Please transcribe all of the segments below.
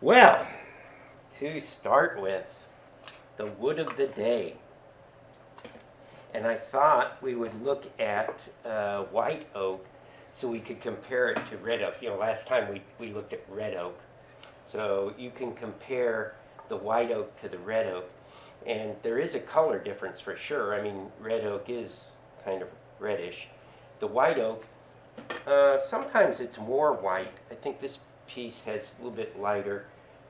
Well, to start with, the wood of the day. And I thought we would look at white oak so we could compare it to red oak. Last time we looked at red oak. So you can compare the white oak to the red oak. And there is a color difference for sure. I mean, red oak is kind of reddish. The white oak, sometimes it's more white. I think this piece has a little bit lighter,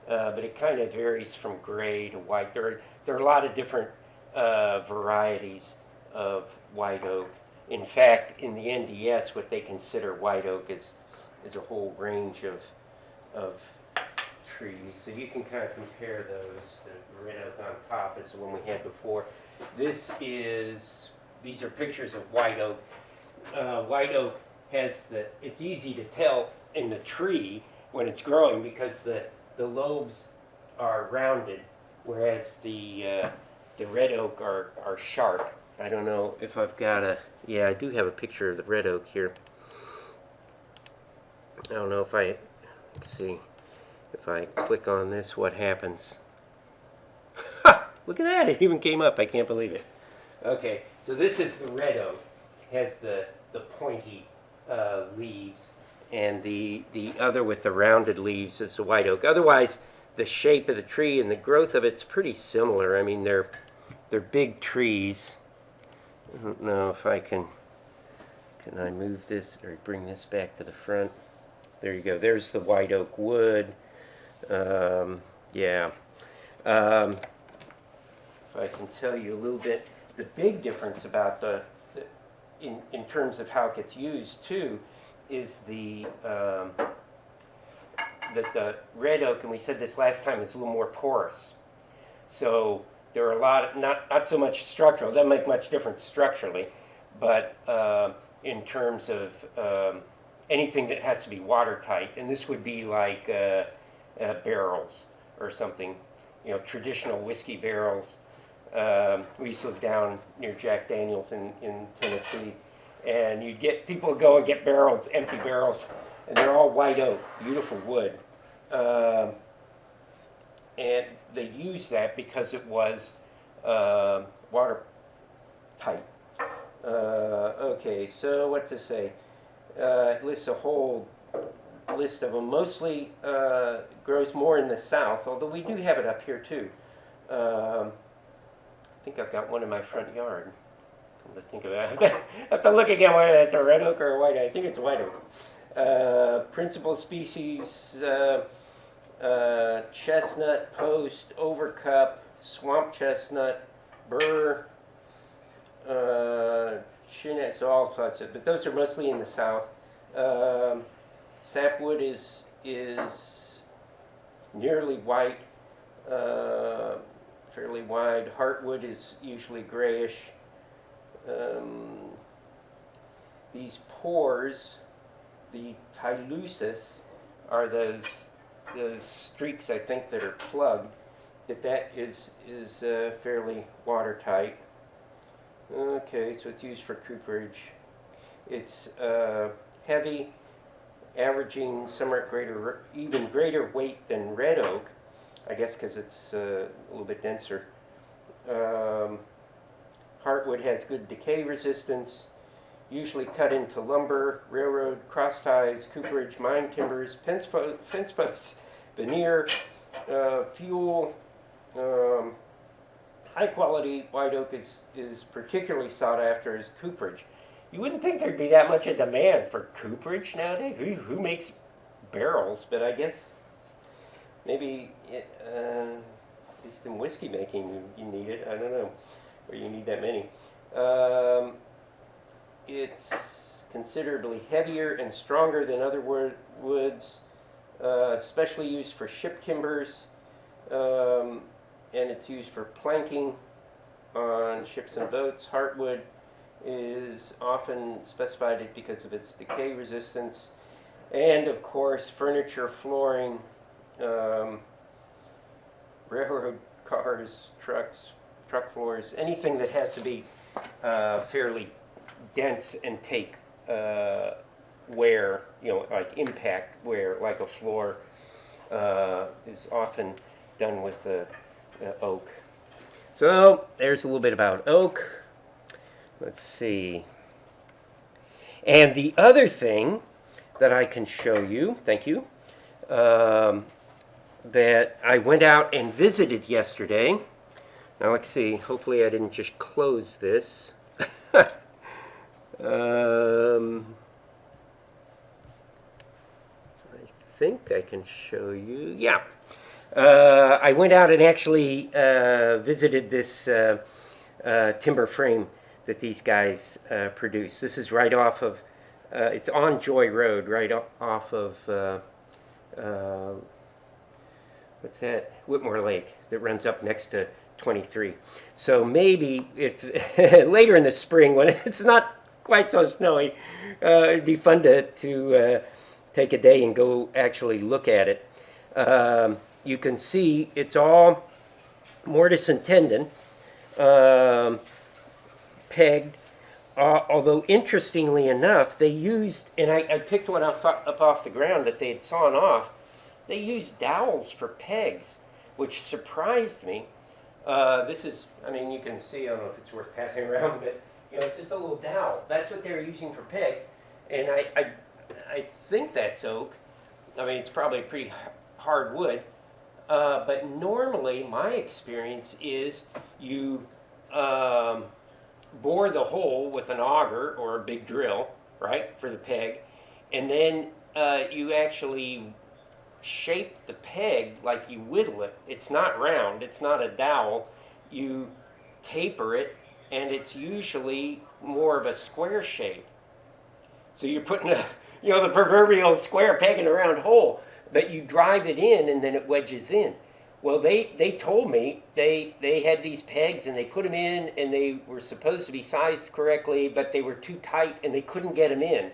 but it kind of varies from gray to white. There are a lot of different varieties of white oak. In fact, in the NDS, what they consider white oak is a whole range of trees. So you can kind of compare those. The red oak on top is the one we had before. These are pictures of white oak. White oak it's easy to tell in the tree when it's growing because the lobes are rounded, whereas the red oak are sharp. I don't know if I've got yeah, I do have a picture of the red oak here. I don't know if let's see, if I click on this, what happens? Look at that, it even came up, I can't believe it. Okay, so this is the red oak. It has the pointy leaves, and the other with the rounded leaves is the white oak. Otherwise, the shape of the tree and the growth of it's pretty similar. I mean, they're big trees. I don't know if I can I move this or bring this back to the front? There you go. There's the white oak wood. Yeah. If I can tell you a little bit, the big difference about in terms of how it gets used too, is that the red oak, and we said this last time, is a little more porous. So there are a lot of, not so much structural, it doesn't make much difference structurally, but in terms of anything that has to be watertight, and this would be like barrels or something, traditional whiskey barrels. We used to live down near Jack Daniels in Tennessee, and you'd get people go and get barrels, empty barrels, and they're all white oak, beautiful wood. And they used that because it was watertight. Okay, so what to say? It lists a whole list of them. Mostly grows more in the south, although we do have it up here too. I think I've got one in my front yard. To think of it, I have to look again whether it's a red oak or a white oak. I think it's white oak. Principal species: chestnut, post, overcup, swamp chestnut, burr, chinette, so all sorts of. But those are mostly in the south. Sapwood is nearly white. Fairly wide. Heartwood is usually grayish. These pores, the Tylusus, are those streaks, I think, that are plugged. That is fairly watertight. Okay, so it's used for cooperage. It's heavy, averaging somewhat even greater weight than red oak. I guess because it's a little bit denser. Heartwood has good decay resistance, usually cut into lumber, railroad, cross ties, cooperage, mine timbers, fence posts, veneer, fuel. High quality white oak is particularly sought after as cooperage. You wouldn't think there'd be that much a demand for cooperage nowadays. Who makes barrels? But I guess maybe, at least in whiskey making, you need it. I don't know, or you need that many. It's considerably heavier and stronger than other woods, especially used for ship timbers, and it's used for planking on ships and boats. Heartwood is often specified because of its decay resistance, and of course furniture, flooring, railroad cars, truck floors, anything that has to be fairly dense and take wear, like impact wear, like a floor, is often done with oak. So there's a little bit about oak. Let's see. And the other thing that I can show you, thank you, that I went out and visited yesterday. Now let's see, hopefully I didn't just close this. I think I can show you, yeah. I went out and actually visited this timber frame that these guys produce. This is right off of, it's on Joy Road, right off of, what's that? Whitmore Lake that runs up next to 23. So maybe if later in the spring when it's not quite so snowy, it'd be fun to take a day and go actually look at it. You can see it's all mortise and tenon, pegged. Although interestingly enough, they used, and I picked one up off the ground that they had sawn off. They used dowels for pegs, which surprised me. This is, I mean, you can see, I don't know if it's worth passing around, but it's just a little dowel. That's what they're using for pegs, and I think that's oak. I mean, it's probably pretty hard wood, but normally my experience is you bore the hole with an auger or a big drill, right, for the peg, and then you actually shape the peg like you whittle it. It's not round, it's not a dowel. You taper it, and it's usually more of a square shape. So you're putting the proverbial square peg in a round hole, but you drive it in and then it wedges in. Well, they told me they had these pegs and they put them in and they were supposed to be sized correctly, but they were too tight and they couldn't get them in.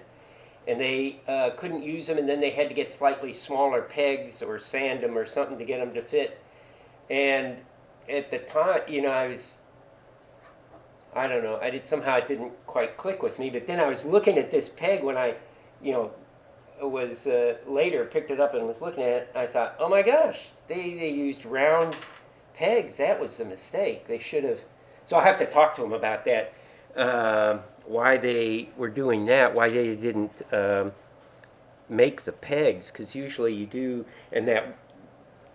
And they couldn't use them, and then they had to get slightly smaller pegs or sand them or something to get them to fit. And at the time, I don't know, somehow it didn't quite click with me, but then I was looking at this peg when I, was later picked it up and was looking at it, I thought, oh my gosh, they used round pegs. That was a mistake. They should have, so I'll have to talk to them about that. Why they were doing that, why they didn't make the pegs, because usually you do, and that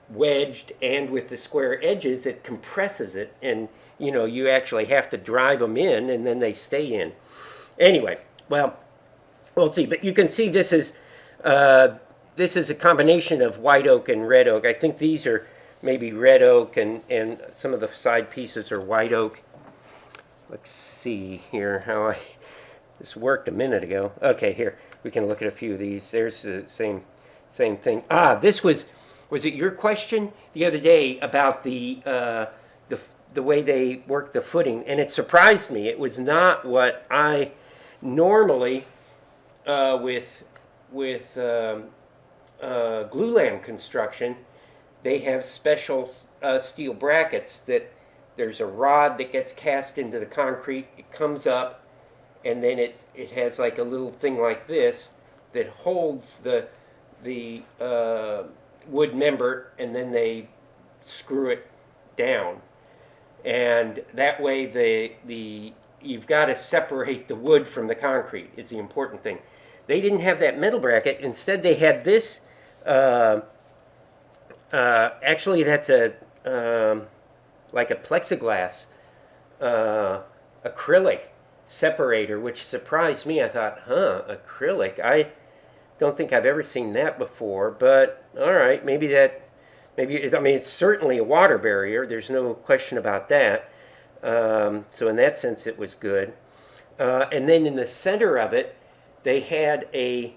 wedged and with the square edges, it compresses it, and you actually have to drive them in, and then they stay in. Anyway, well, we'll see, but you can see this is a combination of white oak and red oak. I think these are maybe red oak, and some of the side pieces are white oak. Let's see here how this worked a minute ago. Okay, here we can look at a few of these. There's the same thing. This was it your question the other day about the way they work the footing? And it surprised me. It was not what I normally with glulam construction. They have special steel brackets that. There's a rod that gets cast into the concrete. It comes up, and then it has like a little thing like this that holds the wood member, and then they screw it down. And that way you've got to separate the wood from the concrete is the important thing. They didn't have that metal bracket. Instead, they had this. Actually, that's like a plexiglass acrylic separator, which surprised me. I thought, acrylic? I don't think I've ever seen that before, but all right, maybe it's certainly a water barrier. There's no question about that. So in that sense, it was good. And then in the center of it, they had a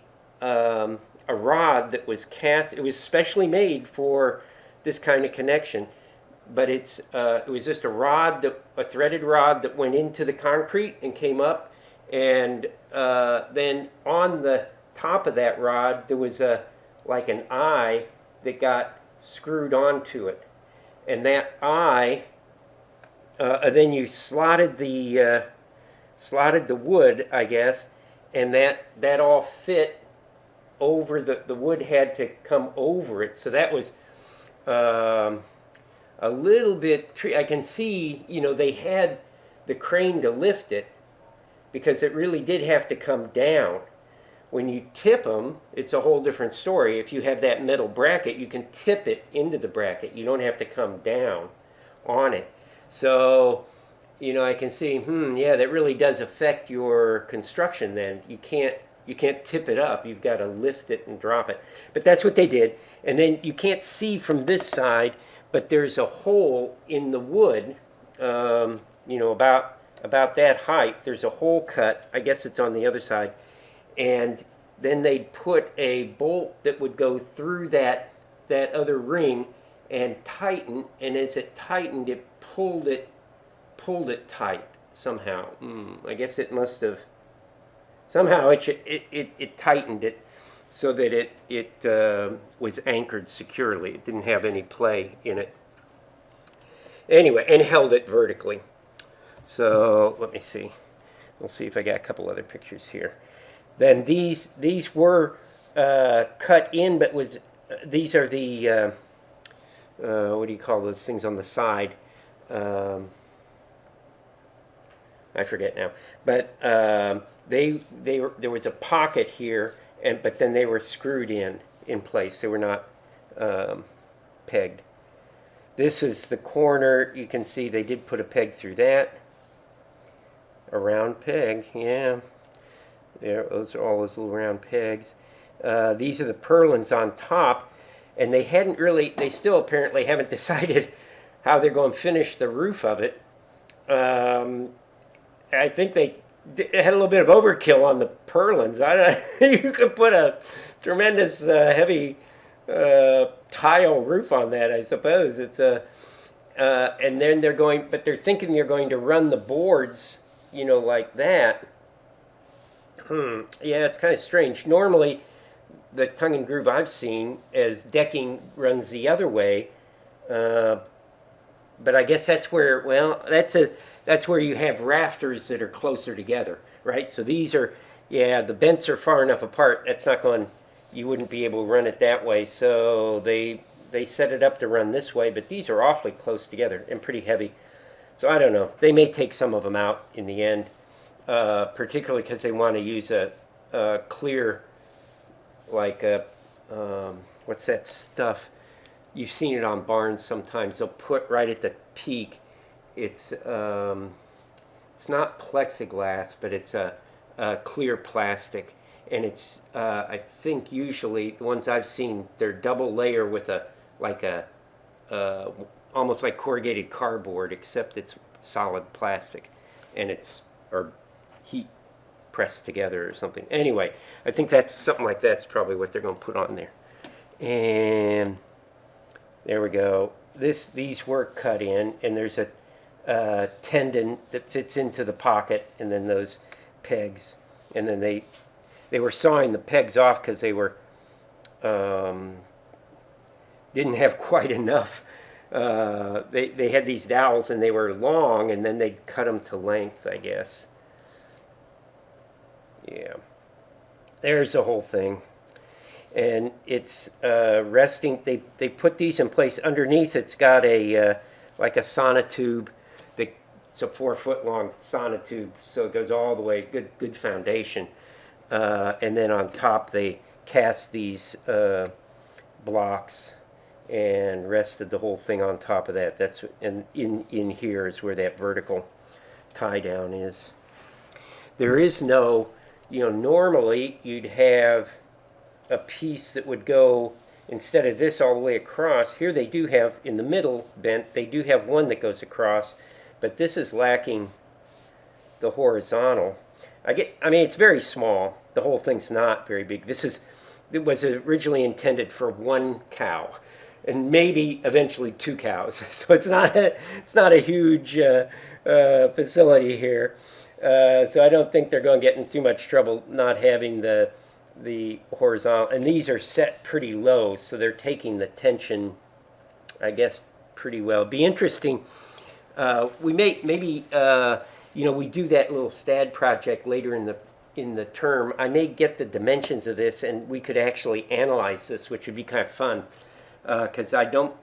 rod that was cast. It was specially made for this kind of connection. But it was just a threaded rod that went into the concrete and came up, and then on the top of that rod there was like an eye that got screwed onto it, and that eye, then you slotted the wood, I guess, and that all fit over the wood had to come over it, so that was um, a little bit, I can see, they had the crane to lift it because it really did have to come down. When you tip them, it's a whole different story. If you have that metal bracket, you can tip it into the bracket. You don't have to come down on it. So, I can see, yeah, that really does affect your construction then. You can't tip it up. You've got to lift it and drop it. But that's what they did. And then you can't see from this side, but there's a hole in the wood, about that height. There's a hole cut. I guess it's on the other side. And then they'd put a bolt that would go through that other ring and tighten. And as it tightened, it pulled it tight somehow. I guess it must have somehow it tightened it so that it was anchored securely. It didn't have any play in it. Anyway, and held it vertically. So let me see. We'll see if I got a couple other pictures here. Then these were cut in, but these are the what do you call those things on the side? I forget now. But there was a pocket here, but then they were screwed in place. They were not pegged. This is the corner. You can see they did put a peg through that. A round peg, yeah. There, those are all those little round pegs. These are the purlins on top, and they still apparently haven't decided how they're going to finish the roof of it. I think they had a little bit of overkill on the purlins. You could put a tremendous heavy tile roof on that, I suppose. It's and then they're thinking they're going to run the boards, like that. Yeah, it's kind of strange. Normally, the tongue and groove I've seen as decking runs the other way, but I guess that's where that's where you have rafters that are closer together, right? So these are, the bents are far enough apart. That's not going. You wouldn't be able to run it that way. So they set it up to run this way, but these are awfully close together and pretty heavy. So I don't know. They may take some of them out in the end. Particularly because they want to use a clear, like what's that stuff? You've seen it on barns sometimes. They'll put right at the peak. It's not plexiglass, but it's a clear plastic, and it's I think usually the ones I've seen, they're double layer with almost like corrugated cardboard, except it's solid plastic, and it's heat pressed together or something. Anyway, I think that's something like that's probably what they're going to put on there. And there we go. These were cut in, and there's a tendon that fits into the pocket, and then those pegs. And then they were sawing the pegs off because they were didn't have quite enough. They had these dowels, and they were long, and then they'd cut them to length, I guess. Yeah, there's the whole thing, and it's resting. They put these in place. Underneath, it's got a like a sonotube. It's a 4-foot long sonotube, so it goes all the way. Good foundation, and then on top they cast these blocks and rested the whole thing on top of that. That's and in here is where that vertical tie down is. There is no. Normally you'd have a piece that would go, instead of this all the way across, here they do have, in the middle bent, they do have one that goes across, but this is lacking the horizontal. I mean, it's very small. The whole thing's not very big. It was originally intended for one cow, and maybe eventually 2 cows. So it's not a huge facility here. So I don't think they're going to get in too much trouble not having the horizontal. And these are set pretty low, so they're taking the tension, I guess, pretty well. It'd be interesting. We maybe we do that little STAD project later in the term. I may get the dimensions of this, and we could actually analyze this, which would be kind of fun. Because I don't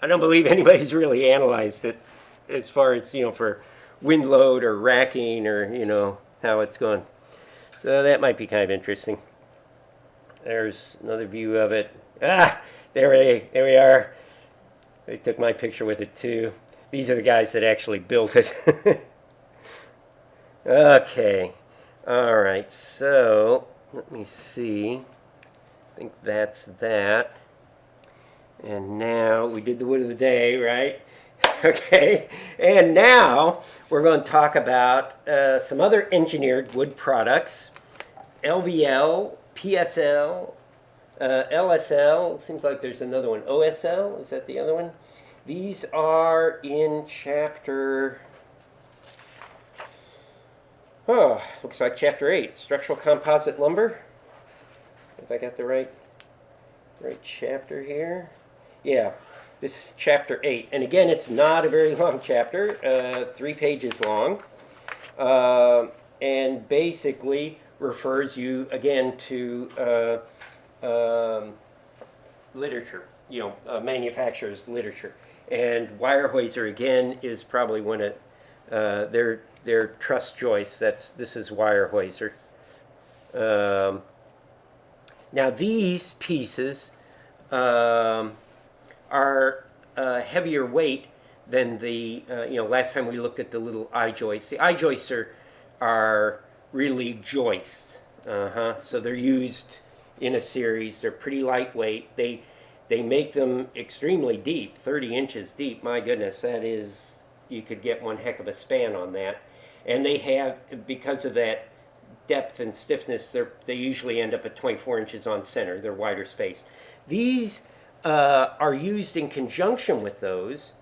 I don't believe anybody's really analyzed it as far as, for wind load or racking or, how it's going. So that might be kind of interesting. There's another view of it. There we are. They took my picture with it too. These are the guys that actually built it. Okay. All right. So let me see. I think that's that. And now we did the wood of the day, right? Okay. And now we're going to talk about some other engineered wood products. LVL, PSL, LSL, seems like there's another one. OSL, is that the other one? These are in chapter, looks like chapter 8, structural composite lumber. If I got the right chapter here. Yeah, this is chapter 8. And again, it's not a very long chapter, 3 pages long. And basically refers you again to literature, manufacturer's literature. And Weyerhaeuser again is probably one of their truss joists. This is Weyerhaeuser. Now these pieces are heavier weight than the last time we looked at the little eye joists. The eye joists are really joists. So they're used in a series. They're pretty lightweight. They make them extremely deep, 30 inches deep. My goodness, that is, you could get one heck of a span on that. And they have, because of that depth and stiffness, they usually end up at 24 inches on center. They're wider spaced. These are used in conjunction with those.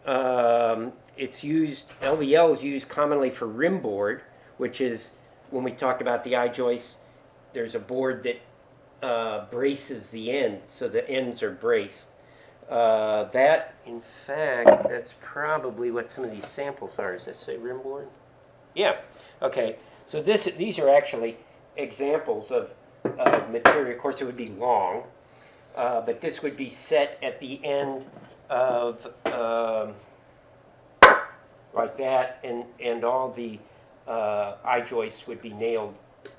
LVL is used commonly for rim board, which is, when we talked about the eye joists, there's a board that braces the end, so the ends are braced. In fact, that's probably what some of these samples are. Does that say rim board? Yeah. Okay. So these are actually examples of material. Of course, it would be long, but this would be set at the end of like that, and all the eye joists would be nailed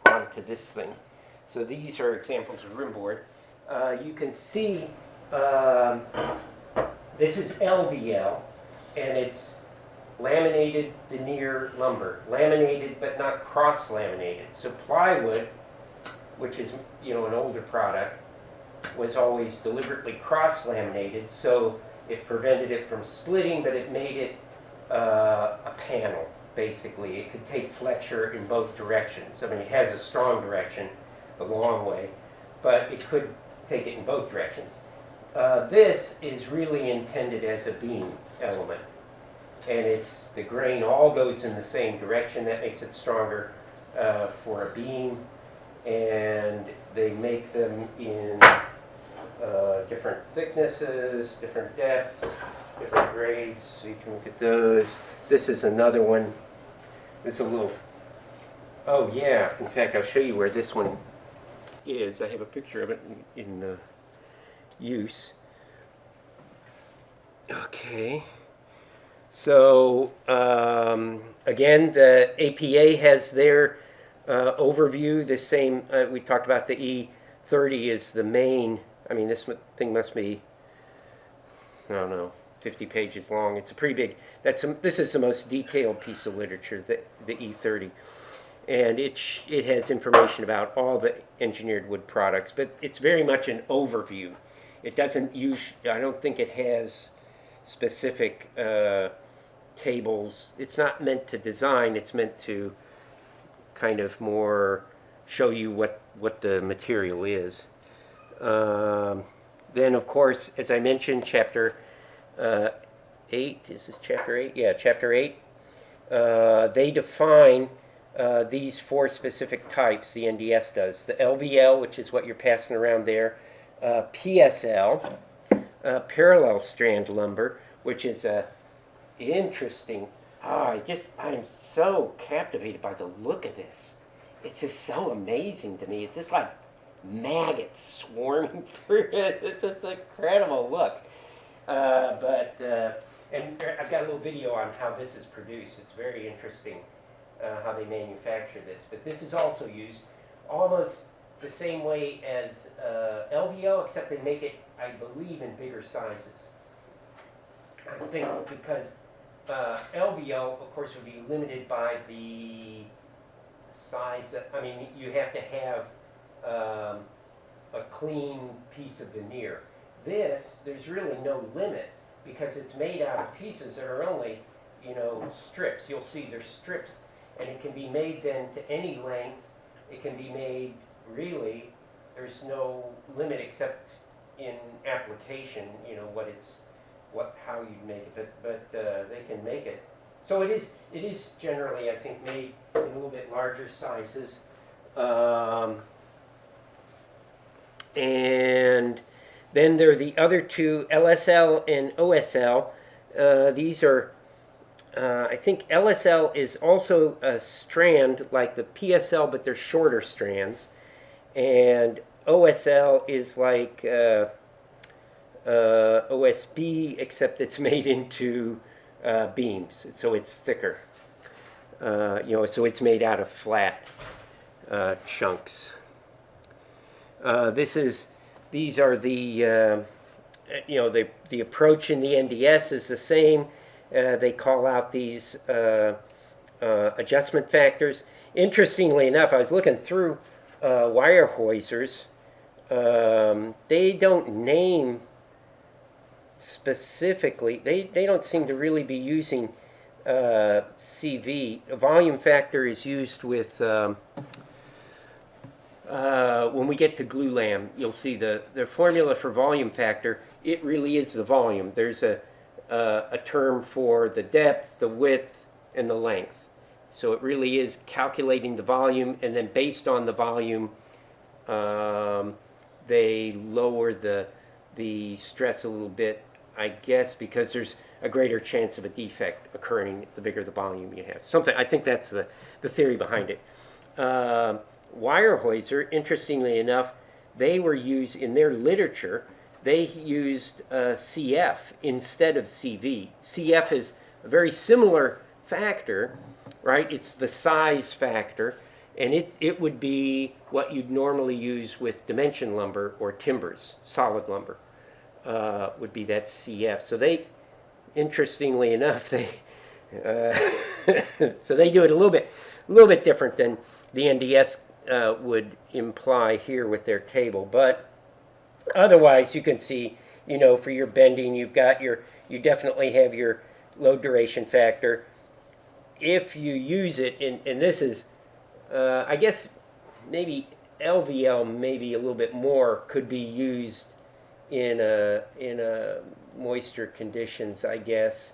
onto this thing. So these are examples of rim board. You can see this is LVL, and it's laminated veneer lumber. Laminated but not cross-laminated. So plywood, which is an older product, was always deliberately cross-laminated, so it prevented it from splitting, but it made it a panel, basically. It could take flexure in both directions. I mean, it has a strong direction, the long way, but it could take it in both directions. This is really intended as a beam element, and the grain all goes in the same direction. That makes it stronger for a beam, and they make them in different thicknesses, different depths, different grades, so you can look at those. This is another one. This is a little, oh yeah, in fact I'll show you where this one is. I have a picture of it in use. Okay, so again, the APA has their overview. The same, we talked about the E30 is the main. I mean, this thing must be, I don't know, 50 pages long. It's a pretty big, this is the most detailed piece of literature, the E30. And it has information about all the engineered wood products, but it's very much an overview. It doesn't I don't think it has specific tables. It's not meant to design, it's meant to kind of more show you what the material is. Then, of course, as I mentioned, chapter 8, is this chapter 8? Yeah, chapter 8. They define these 4 specific types, the NDS does. The LVL, which is what you're passing around there. PSL, parallel strand lumber, which is interesting. I'm so captivated by the look of this. It's just so amazing to me. It's just like maggots swarming through it. It's just an incredible look. And I've got a little video on how this is produced. It's very interesting how they manufacture this. But this is also used almost the same way as LVL, except they make it, I believe, in bigger sizes. I think because LVL, of course, would be limited by the size. I mean, you have to have a clean piece of veneer. This, there's really no limit because it's made out of pieces that are only, strips. You'll see there's strips, and it can be made then to any length. It can be made really, there's no limit except in application, how you'd make it, but they can make it. So it is generally, I think, made in a little bit larger sizes. And then there are the other two, LSL and OSL. These are, I think LSL is also a strand like the PSL, but they're shorter strands. And OSL is like OSB, except it's made into beams, so it's thicker. So it's made out of flat chunks. These are the approach in the NDS is the same. They call out these adjustment factors. Interestingly enough, I was looking through Weyerhaeuser's. They don't name specifically. They don't seem to really be using CV. A volume factor is used with. When we get to glulam, you'll see the formula for volume factor. It really is the volume. There's a term for the depth, the width, and the length. So it really is calculating the volume, and then based on the volume, they lower the stress a little bit, I guess, because there's a greater chance of a defect occurring the bigger the volume you have. I think that's the theory behind it. Weyerhaeuser, interestingly enough, they were used in their literature. They used CF instead of CV. CF is a very similar factor, right? It's the size factor, and it would be what you'd normally use with dimension lumber or timbers, solid lumber, would be that CF. So they, interestingly enough, so they do it a little bit different than the NDS would imply here with their table. But otherwise, you can see, for your bending, you definitely have your low duration factor. If you use it, and this is, I guess, maybe LVL, maybe a little bit more, could be used in moisture conditions, I guess,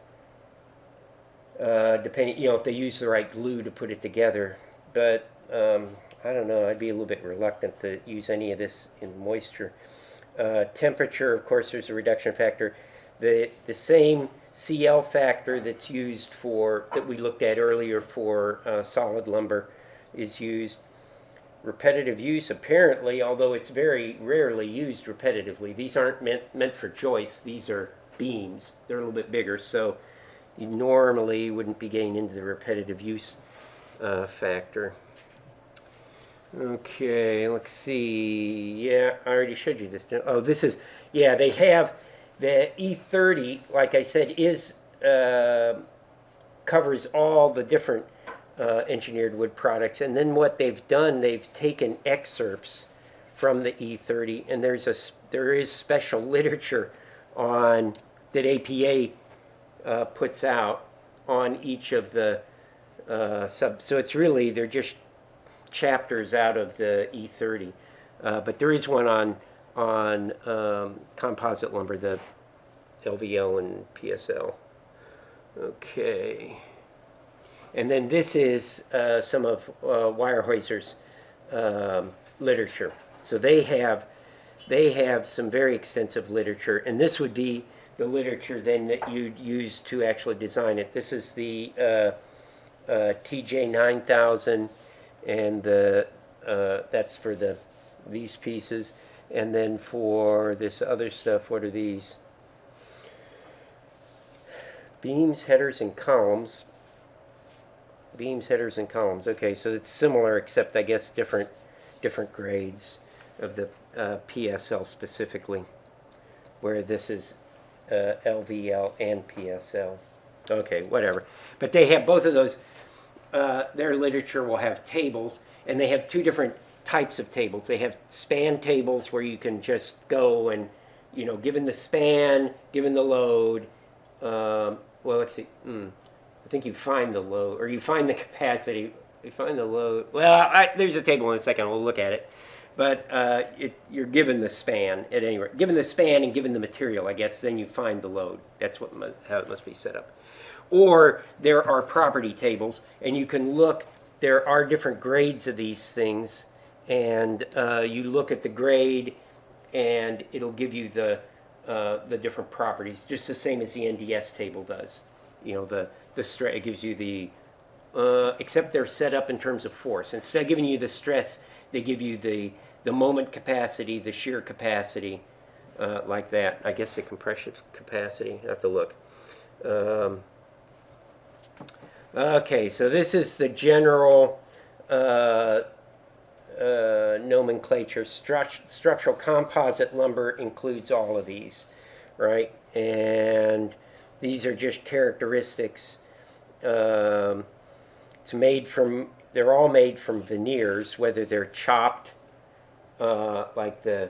depending, if they use the right glue to put it together. But I don't know, I'd be a little bit reluctant to use any of this in moisture. Temperature, of course, there's a reduction factor. The same CL factor that's used that we looked at earlier for solid lumber is used. Repetitive use, apparently, although it's very rarely used repetitively. These aren't meant for joists. These are beams. They're a little bit bigger, so you normally wouldn't be getting into the repetitive use factor. Okay, let's see. Yeah, I already showed you this. Oh, this is, they have the E30, like I said, covers all the different engineered wood products. And then what they've done, they've taken excerpts from the E30, and there is special literature that APA puts out on each of the subs. So it's really, they're just chapters out of the E30, but there is one on composite lumber, the LVL and PSL. Okay, and then this is some of Weyerhaeuser's literature. So they have some very extensive literature, and this would be the literature then that you'd use to actually design it. This is the TJ 9000. And that's for these pieces. And then for this other stuff, what are these? Beams, headers, and columns. Beams, headers, and columns. Okay, so it's similar, except I guess different grades of the PSL specifically, where this is LVL and PSL. Okay, whatever. But they have both of those. Their literature will have tables, and they have two different types of tables. They have span tables where you can just go and, given the span, given the load, well, let's see, I think you find the load, or you find the capacity, you find the load. Well, there's a table in a second, we'll look at it. But you're given the span at any rate. Given the span and given the material, I guess, then you find the load. That's how it must be set up. Or there are property tables, and you can look, there are different grades of these things, and you look at the grade, and it'll give you the different properties, just the same as the NDS table does. It gives you the, except they're set up in terms of force. Instead of giving you the stress, they give you the moment capacity, the shear capacity, like that. I guess the compression capacity, I have to look. Okay, so this is the general nomenclature. Structural composite lumber includes all of these, right? And these are just characteristics. It's made from, they're all made from veneers, whether they're chopped, like the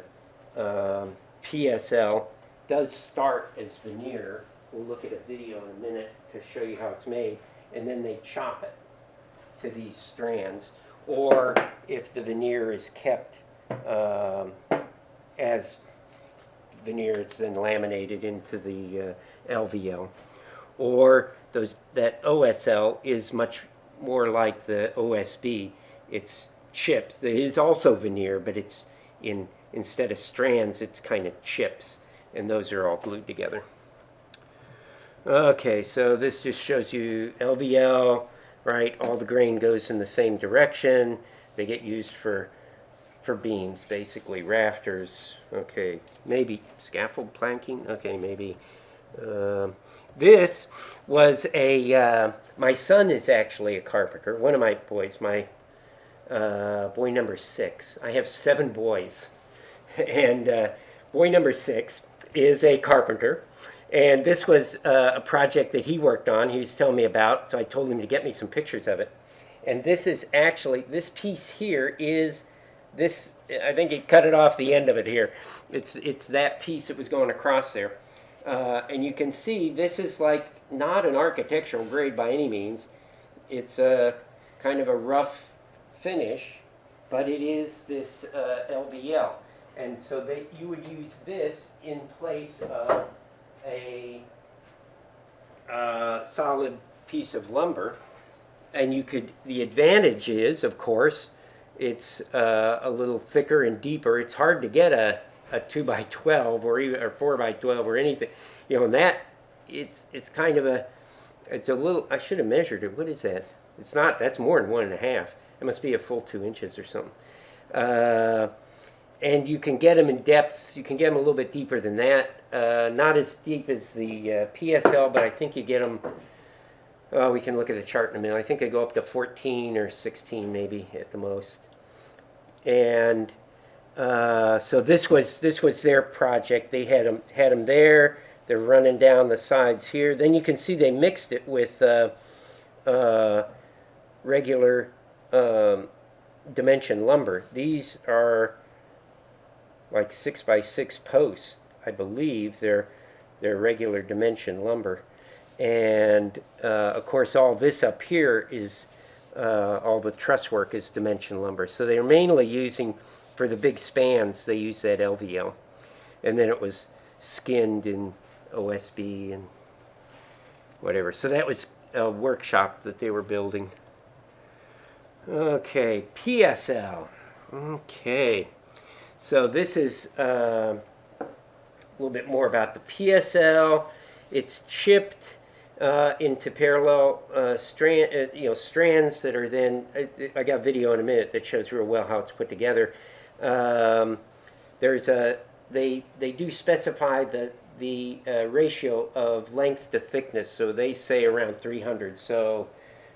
PSL does start as veneer. We'll look at a video in a minute to show you how it's made. And then they chop it to these strands. Or if the veneer is kept as veneer, it's then laminated into the LVL. Or that OSL is much more like the OSB. It's chips. It is also veneer, but it's instead of strands, it's kind of chips. And those are all glued together. Okay, so this just shows you LVL, right? All the grain goes in the same direction. They get used for beams, basically rafters. Okay, maybe scaffold planking. Okay, maybe. This was my son is actually a carpenter. One of my boys, my boy number 6. I have 7 boys, and boy number 6 is a carpenter. And this was a project that he worked on, he was telling me about, so I told him to get me some pictures of it. And this is actually, this piece here is this, I think he cut it off the end of it here. It's that piece that was going across there. And you can see this is like not an architectural grade by any means. It's a kind of a rough finish, but it is this LVL. And so you would use this in place of a solid piece of lumber, and the advantage is, of course, it's a little thicker and deeper. It's hard to get a 2x12 or even or 4x12 or anything, and that it's kind of it's a little, I should have measured it. What is that? It's not, that's more than 1.5. It must be a full 2 inches or something. And you can get them in depths. You can get them a little bit deeper than that. Not as deep as the PSL, but I think you get them, we can look at the chart in a minute. I think they go up to 14 or 16 maybe at the most. And so this was their project. They had them there. They're running down the sides here. Then you can see they mixed it with regular dimension lumber. These are like 6x6 posts, I believe. They're regular dimension lumber, and of course all this up here is all the truss work is dimension lumber. So they're mainly using, for the big spans, they use that LVL, and then it was skinned in OSB and whatever. So that was a workshop that they were building. Okay, PSL. Okay. So this is a little bit more about the PSL. It's chipped into parallel strands that are then, I got a video in a minute that shows real well how it's put together. They do specify the the ratio of length to thickness. So they say around 300. So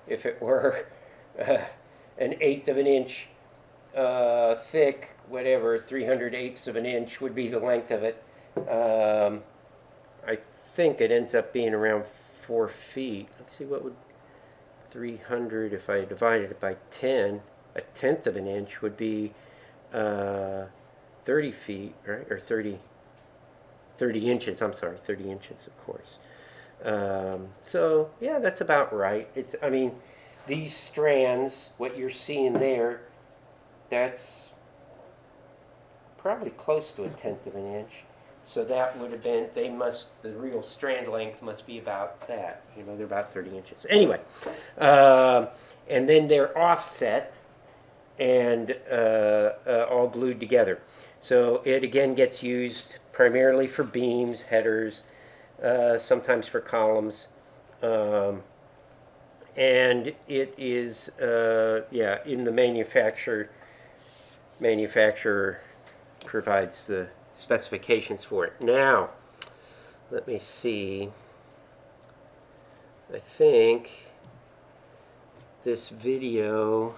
if it were an eighth of an inch thick, whatever, 300/8 of an inch would be the length of it. I think it ends up being around 4 feet. Let's see, what would 300, if I divided it by 10, a tenth of an inch would be 30 feet, right? Or 30 inches, I'm sorry, 30 inches, of course. So, yeah, that's about right. I mean, these strands, what you're seeing there, that's probably close to a tenth of an inch. So that would have been, the real strand length must be about that. You know, they're about 30 inches. Anyway, and then they're offset and all glued together. So it again gets used primarily for beams, headers, sometimes for columns. And it is, in the manufacturer provides the specifications for it. Now, let me see. I think this video,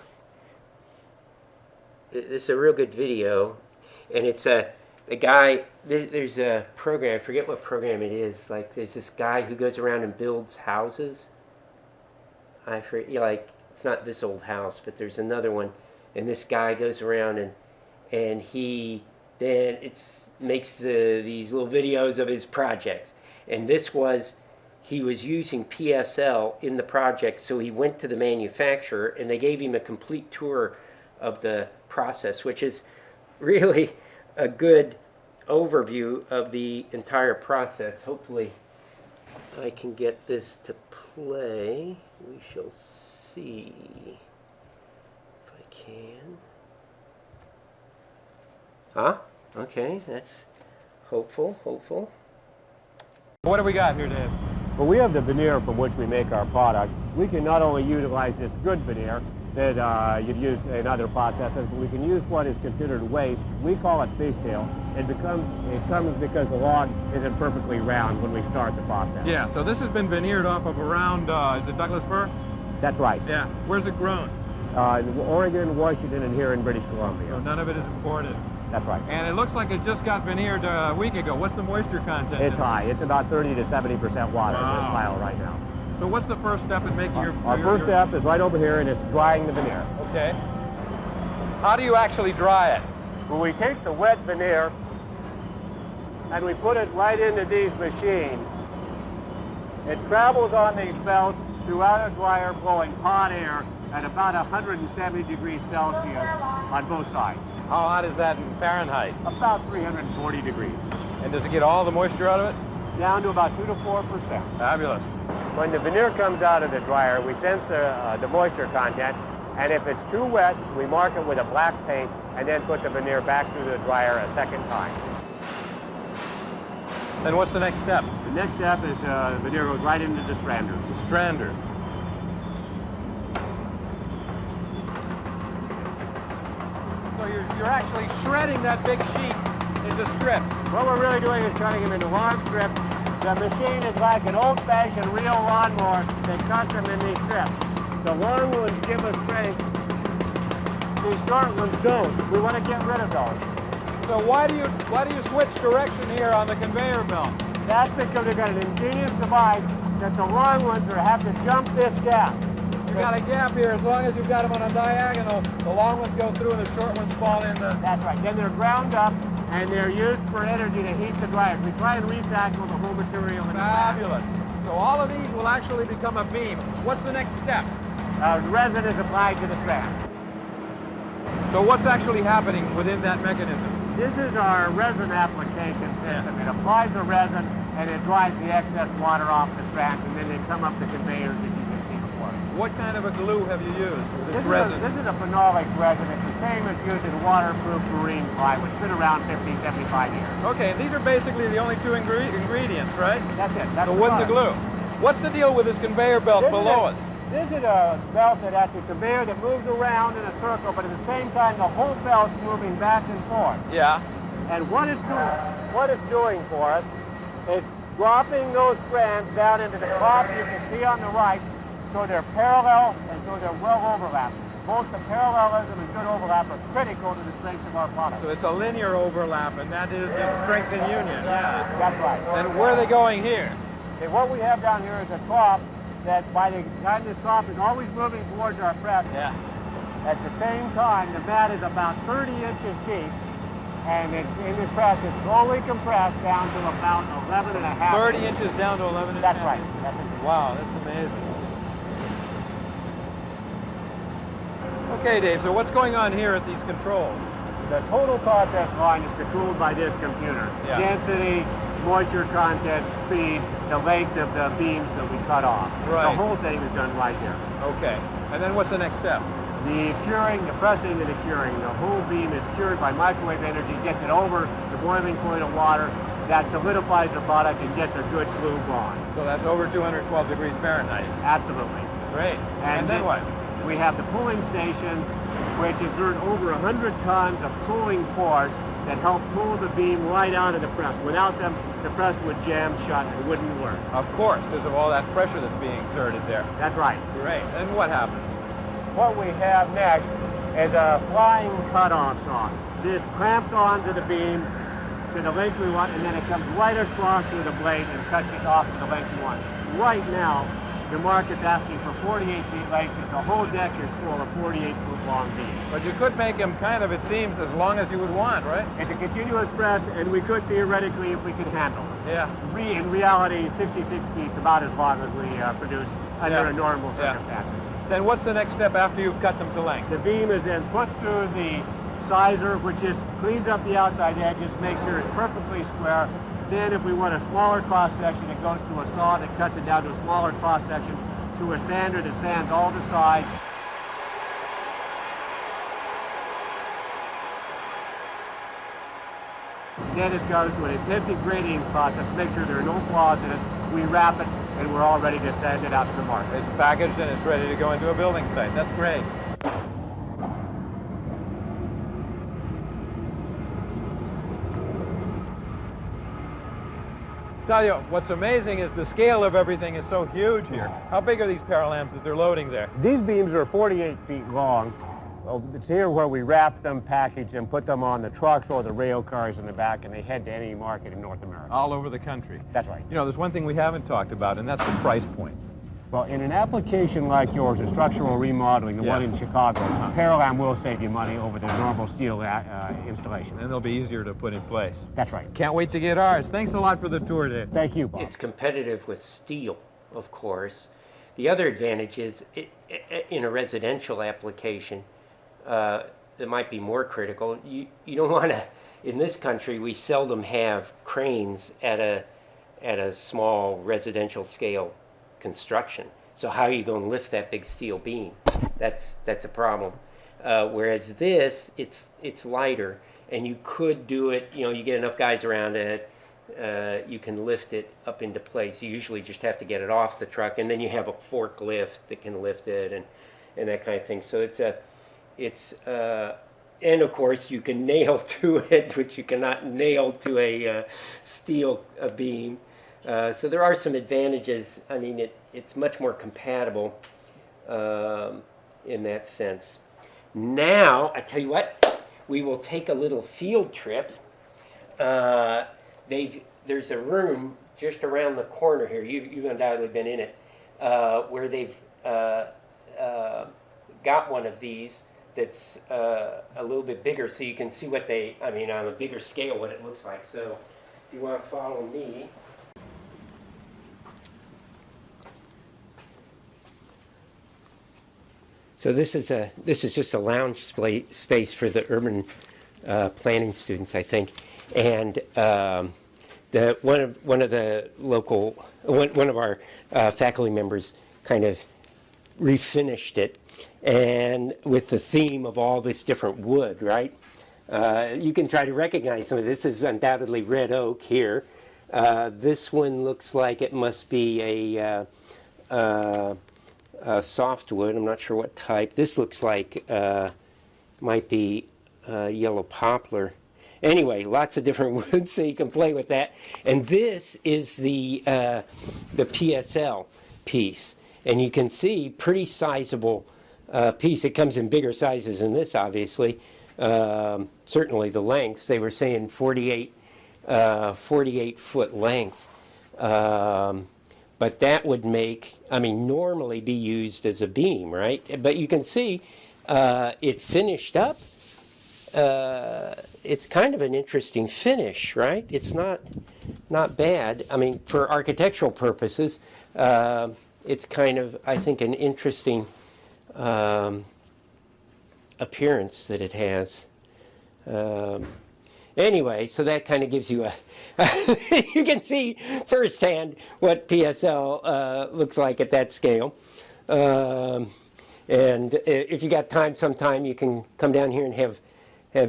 this is a real good video, and it's the guy, there's a program, I forget what program it is, like there's this guy who goes around and builds houses. I forget, like, it's not This Old House, but there's another one, and this guy goes around and he then makes these little videos of his projects. And this was, he was using PSL in the project, so he went to the manufacturer and they gave him a complete tour of the process, which is really a good overview of the entire process. Hopefully I can get this to play. We shall see if I can. Okay, that's hopeful. What do we got here, Dave? Well, we have the veneer from which we make our product. We can not only utilize this good veneer that you'd use in other processes, but we can use what is considered waste. We call it fishtail. It comes because the log isn't perfectly round when we start the process. Yeah, so this has been veneered off of around, is it Douglas fir? That's right. Yeah. Where's it grown? In Oregon, Washington, and here in British Columbia. So none of it is imported. That's right. And it looks like it just got veneered a week ago. What's the moisture content? It's high. It's about 30 to 70% water in this Wow. pile right now. So what's the first step in making Our first step is right over here, and it's drying the veneer. Okay. How do you actually dry it? When we take the wet veneer and we put it right into these machines, it travels on these belts throughout a dryer blowing hot air at about 170 degrees Celsius on both sides. How hot is that in Fahrenheit? About 340 degrees. And does it get all the moisture out of it? Down to about 2 to 4%. Fabulous. When the veneer comes out of the dryer, we sense the moisture content, and if it's too wet, we mark it with a black paint and then put the veneer back through the dryer a second time. Then what's the next step? The next step is the veneer goes right into the stranders. The strander. So you're actually shredding that big sheet into strips. What we're really doing is cutting them into long strips. The machine is like an old-fashioned real lawnmower that cuts them in these strips. The long ones give us strength. These short ones don't. We want to get rid of those. So why do you switch direction here on the conveyor belt? That's because they've got an ingenious device that the long ones have to jump this gap. You got a gap here. As long as you've got them on a diagonal, the long ones go through and the short ones fall in the... That's right. Then they're ground up and they're used for energy to heat the dryers. We try and recycle the whole material in the back. Fabulous. So all of these will actually become a beam. What's the next step? Resin is applied to the strand. So what's actually happening within that mechanism? This is our resin application system. It applies the resin and it dries the excess water off the strands, and then they come up the conveyors that you can see before. What kind of a glue have you used for this This resin? is a phenolic resin. It's the same as used in waterproof marine ply, which has been around 50, 75 years. Okay, and these are basically the only two ingredients, right? That's it. That's So what's the glue? What's the deal with this conveyor belt below us? This is a belt that has a conveyor that moves around in a circle, but at the same time the whole belt's moving back and forth. Yeah. And what it's doing for us It's dropping those strands down into the top you can see on the right, so they're parallel and so they're well overlapped. Both the parallelism and good overlap are critical to the strength of our product. So it's a linear overlap, and that is the strength in union. Yeah. That's right. And where are they going here? Okay, what we have down here is a top that by the time the top is always moving towards our press. Yeah. At the same time, the mat is about 30 inches deep, and it's in the press, it's slowly compressed down to about 11 and a half. 30 inches down to 11 and That's a half. right. That's it. Wow, that's amazing. Okay, Dave, so what's going on here at these controls? The total process line is controlled by this computer. Yeah. Density, moisture content, speed, the length of the beams that we cut off. Right. The whole thing is done right here. Okay, and then what's the next step? The curing, the pressing and the curing, the whole beam is cured by microwave energy, gets it over the boiling point of water, that solidifies the product and gets a good glue bond. So that's over 212 degrees Fahrenheit. Absolutely. Great. And then what? We have the pulling station, which exert over 100 tons of pulling force that help pull the beam right out of the press. Without them, the press would jam shut and wouldn't work. Of course, because of all that pressure that's being exerted there. That's right. Great. And what happens? What we have next is a flying cutoff saw. This clamps onto the beam to the length we want, and then it comes right across through the blade and cuts it off to the length we want. Right now, the market's asking for 48 feet length, and the whole deck is full of 48-foot long beams. But you could make them kind of, it seems, as long as you would want, right? It's a continuous press, and we could theoretically, if we could handle it. Yeah. In reality, 66 feet is about as long as we produce under Yeah. a normal Yeah. circumstances. Then what's the next step after you've cut them to length? The beam is then put through the sizer, which just cleans up the outside edges, makes sure it's perfectly square. Then if we want a smaller cross section, it goes to a saw that cuts it down to a smaller cross section, to a sander that sands all the sides. Then it goes to an intensive grading process to make sure there are no flaws in it. We wrap it, and we're all ready to send it out to the market. It's packaged and it's ready to go into a building site. That's great. Tell you, what's amazing is the scale of everything is so huge here. How big are these paralams that they're loading there? These beams are 48 feet long. It's here where we wrap them, package them, put them on the trucks or the rail cars in the back, and they head to any market in North America. All over the country. That's right. You know, there's one thing we haven't talked about, and that's the price point. Well, in an application like yours, a structural remodeling, the one in Chicago, Paralam will save you money over the normal steel installation. And they'll be easier to put in place. That's right. Can't wait to get ours. Thanks a lot for the tour, Dave. Thank you, Bob. It's competitive with steel, of course. The other advantage is in a residential application, that might be more critical. You don't want to, in this country, we seldom have cranes at a small residential scale construction. So how are you going to lift that big steel beam? That's a problem. Whereas this, it's lighter, and you could do it. You know, you get enough guys around it, you can lift it up into place. You usually just have to get it off the truck, and then you have a forklift that can lift it and that kind of thing. So and of course you can nail to it, which you cannot nail to a steel beam. So there are some advantages. I mean, it's much more compatible in that sense. Now, I tell you what, we will take a little field trip. There's a room just around the corner here. You've undoubtedly been in it, where they've got one of these that's a little bit bigger, so you can see what on a bigger scale, what it looks like. So if you want to follow me. So this is just a lounge space for the urban planning students, I think, and one of our faculty members kind of refinished it, and with the theme of all this different wood, right? You can try to recognize some of this. Is undoubtedly red oak here. This one looks like it must be a softwood. I'm not sure what type. This looks like might be yellow poplar, Anyway, lots of different woods, so you can play with that. And this is the PSL piece, and you can see pretty sizable piece. It comes in bigger sizes than this, obviously. Certainly the lengths. They were saying 48 foot length. But that would normally be used as a beam, right? But you can see it finished up. It's kind of an interesting finish, right? It's not bad. I mean, for architectural purposes, it's kind of, I think, an interesting appearance that it has. Anyway, so that kind of gives you a, you can see firsthand what PSL looks like at that scale. And if you got time sometime, you can come down here and have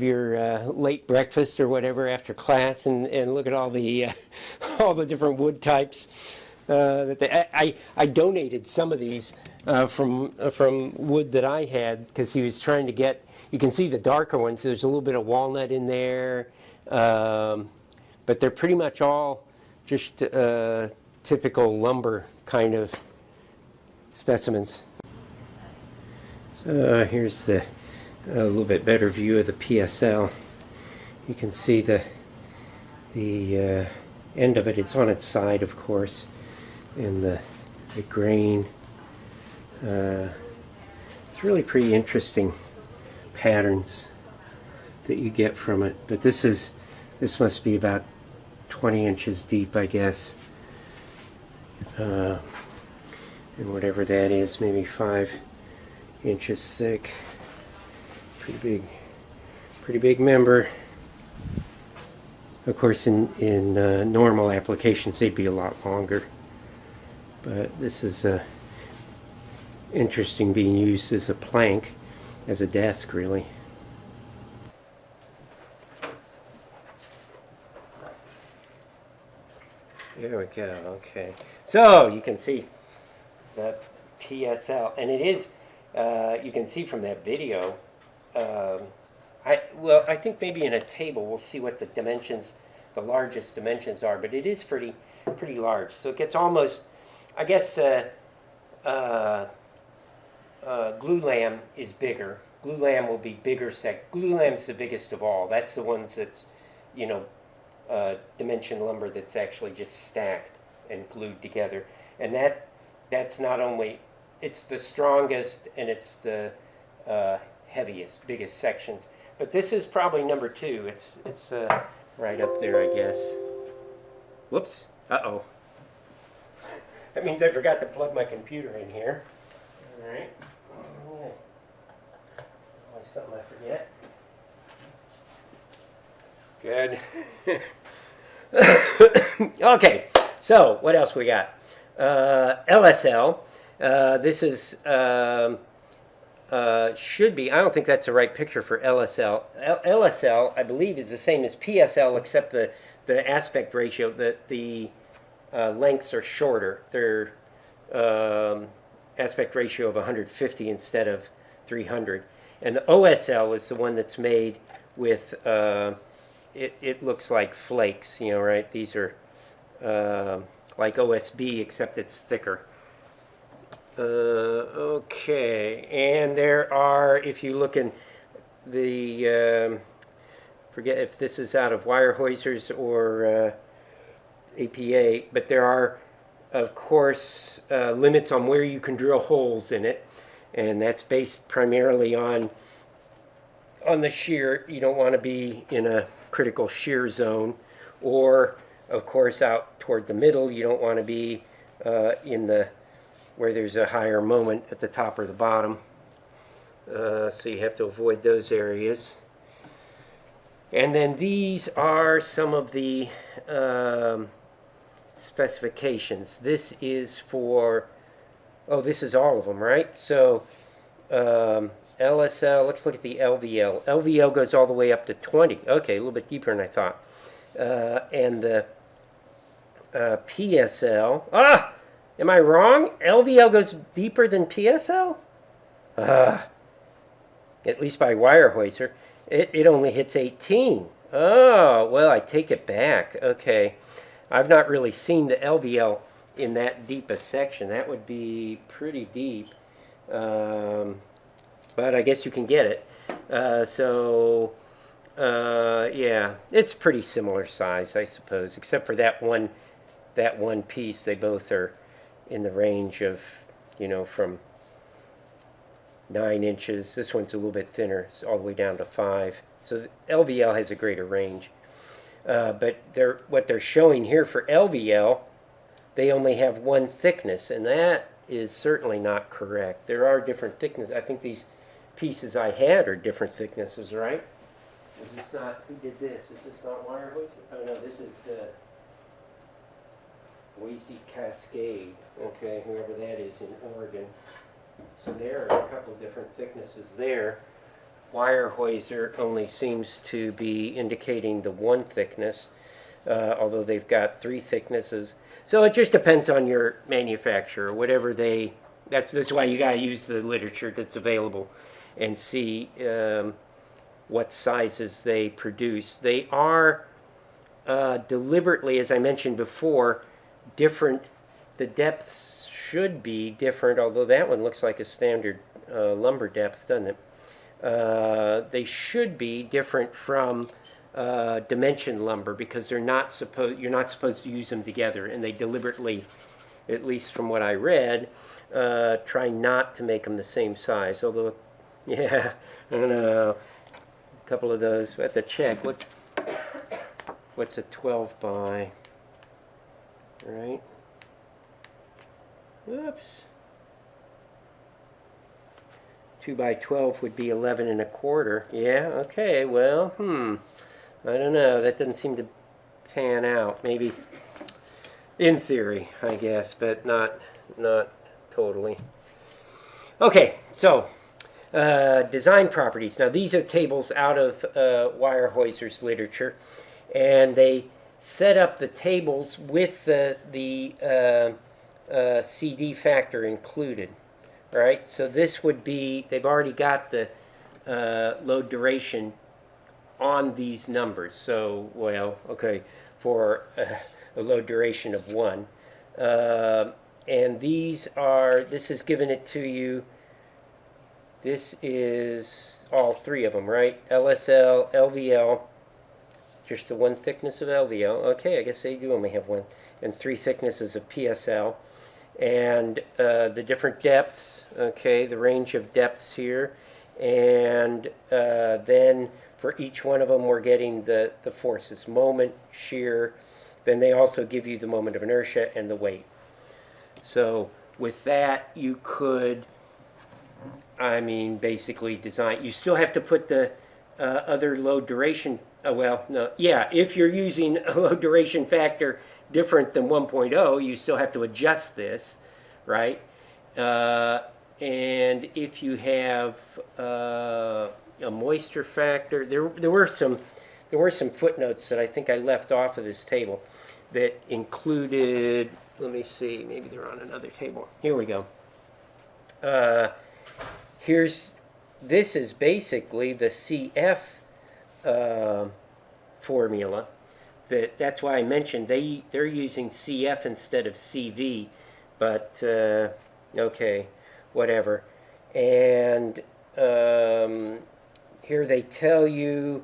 your late breakfast or whatever after class and look at all the all the different wood types. I donated some of these from wood that I had because he was trying to get. You can see the darker ones. There's a little bit of walnut in there, but they're pretty much all just typical lumber kind of specimens. So here's a little bit better view of the PSL. You can see the end of it. It's on its side, of course, and the grain. It's really pretty interesting patterns that you get from it. But this must be about 20 inches deep, I guess, and whatever that is, maybe 5 inches thick. Pretty big member. Of course, in normal applications, they'd be a lot longer. But this is interesting, being used as a plank, as a desk, really. There we go. Okay. So you can see that PSL, and it is. You can see from that video. I think maybe in a table we'll see what the dimensions, the largest dimensions are, but it is pretty large. So it gets almost, I guess, Glulam is bigger. Glulam will be bigger. Glulam's the biggest of all. That's the ones that's, dimension lumber that's actually just stacked and glued together. And that's not only, it's the strongest and it's the heaviest, biggest sections. But this is probably number 2. It's right up there, I guess. Whoops. Uh-oh. That means I forgot to plug my computer in here. All right. Always something I forget. Good. Okay. So what else we got? LSL. This is should be. I don't think that's the right picture for LSL. LSL, I believe, is the same as PSL, except the aspect ratio. The lengths are shorter. They're aspect ratio of 150 instead of 300. And the OSL is the one that's made with. It looks like flakes, right? These are like OSB, except it's thicker. Okay, and there are, if you look in the, forget if this is out of Weyerhaeuser's or APA, but there are, of course, limits on where you can drill holes in it, and that's based primarily on the shear. You don't want to be in a critical shear zone, or, of course, out toward the middle. You don't want to be in the where there's a higher moment at the top or the bottom. So you have to avoid those areas. And then these are some of the specifications. This is for, this is all of them, right? So LSL, let's look at the LVL. LVL goes all the way up to 20. Okay, a little bit deeper than I thought. And the PSL, am I wrong? LVL goes deeper than PSL? At least by Weyerhaeuser. It only hits 18. Oh, well, I take it back. Okay. I've not really seen the LVL in that deep a section. That would be pretty deep. But I guess you can get it. Yeah, it's pretty similar size, I suppose, except for that one piece. They both are in the range of, from 9 inches. This one's a little bit thinner, it's all the way down to 5. So LVL has a greater range. But what they're showing here for LVL, they only have one thickness, and that is certainly not correct. There are different thicknesses. I think these pieces I had are different thicknesses, right? Is this not, who did this? Is this not wire hose? Oh no, this is Boise Cascade. Okay, whoever that is in Oregon. So there are a couple different thicknesses there. Weyerhaeuser only seems to be indicating the one thickness, although they've got 3 thicknesses. So it just depends on your manufacturer, whatever they. That's why you got to use the literature that's available and see what sizes they produce. They are deliberately, as I mentioned before, different. The depths should be different, although that one looks like a standard lumber depth, doesn't it? They should be different from dimension lumber because you're not supposed to use them together, and they deliberately, at least from what I read, try not to make them the same size. Although, yeah, I don't know, a couple of those. We have to check. What's a 12 by? Right? Oops. 2 by 12 would be 11 1/4. Yeah, okay, well, I don't know. That doesn't seem to pan out. Maybe in theory, I guess, but not totally. Okay, so design properties. Now, these are tables out of Weyerhaeuser's literature, and they set up the tables with the CD factor included. Right, so this would be, they've already got the load duration on these numbers. So, well, okay, for a load duration of 1. And this is giving it to you, this is all 3 of them, right? LSL, LVL, just the 1 thickness of LVL. Okay, I guess they do only have 1. And 3 thicknesses of PSL. And the different depths, okay, the range of depths here, and then for each one of them we're getting the forces, moment, shear, then they also give you the moment of inertia and the weight. So with that you could, basically design, you still have to put the other load duration, if you're using a load duration factor different than 1.0, you still have to adjust this, right? And if you have a moisture factor, there were some footnotes that I think I left off of this table that included. Let me see, maybe they're on another table. Here we go. This is basically the CF formula. That's why I mentioned they're using CF instead of CV, but okay, whatever. And here they tell you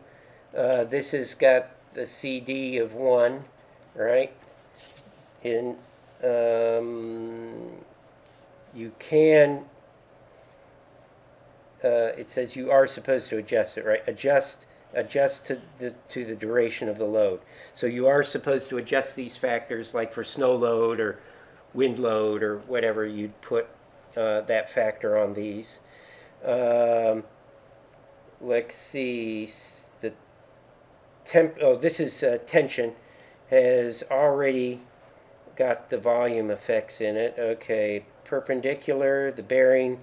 this has got the CD of 1, right? And you can. It says you are supposed to adjust it, right? Adjust to the duration of the load. So you are supposed to adjust these factors, like for snow load or wind load or whatever, you'd put that factor on these. Let's see, the this is tension, has already got the volume effects in it. Okay, perpendicular, the bearing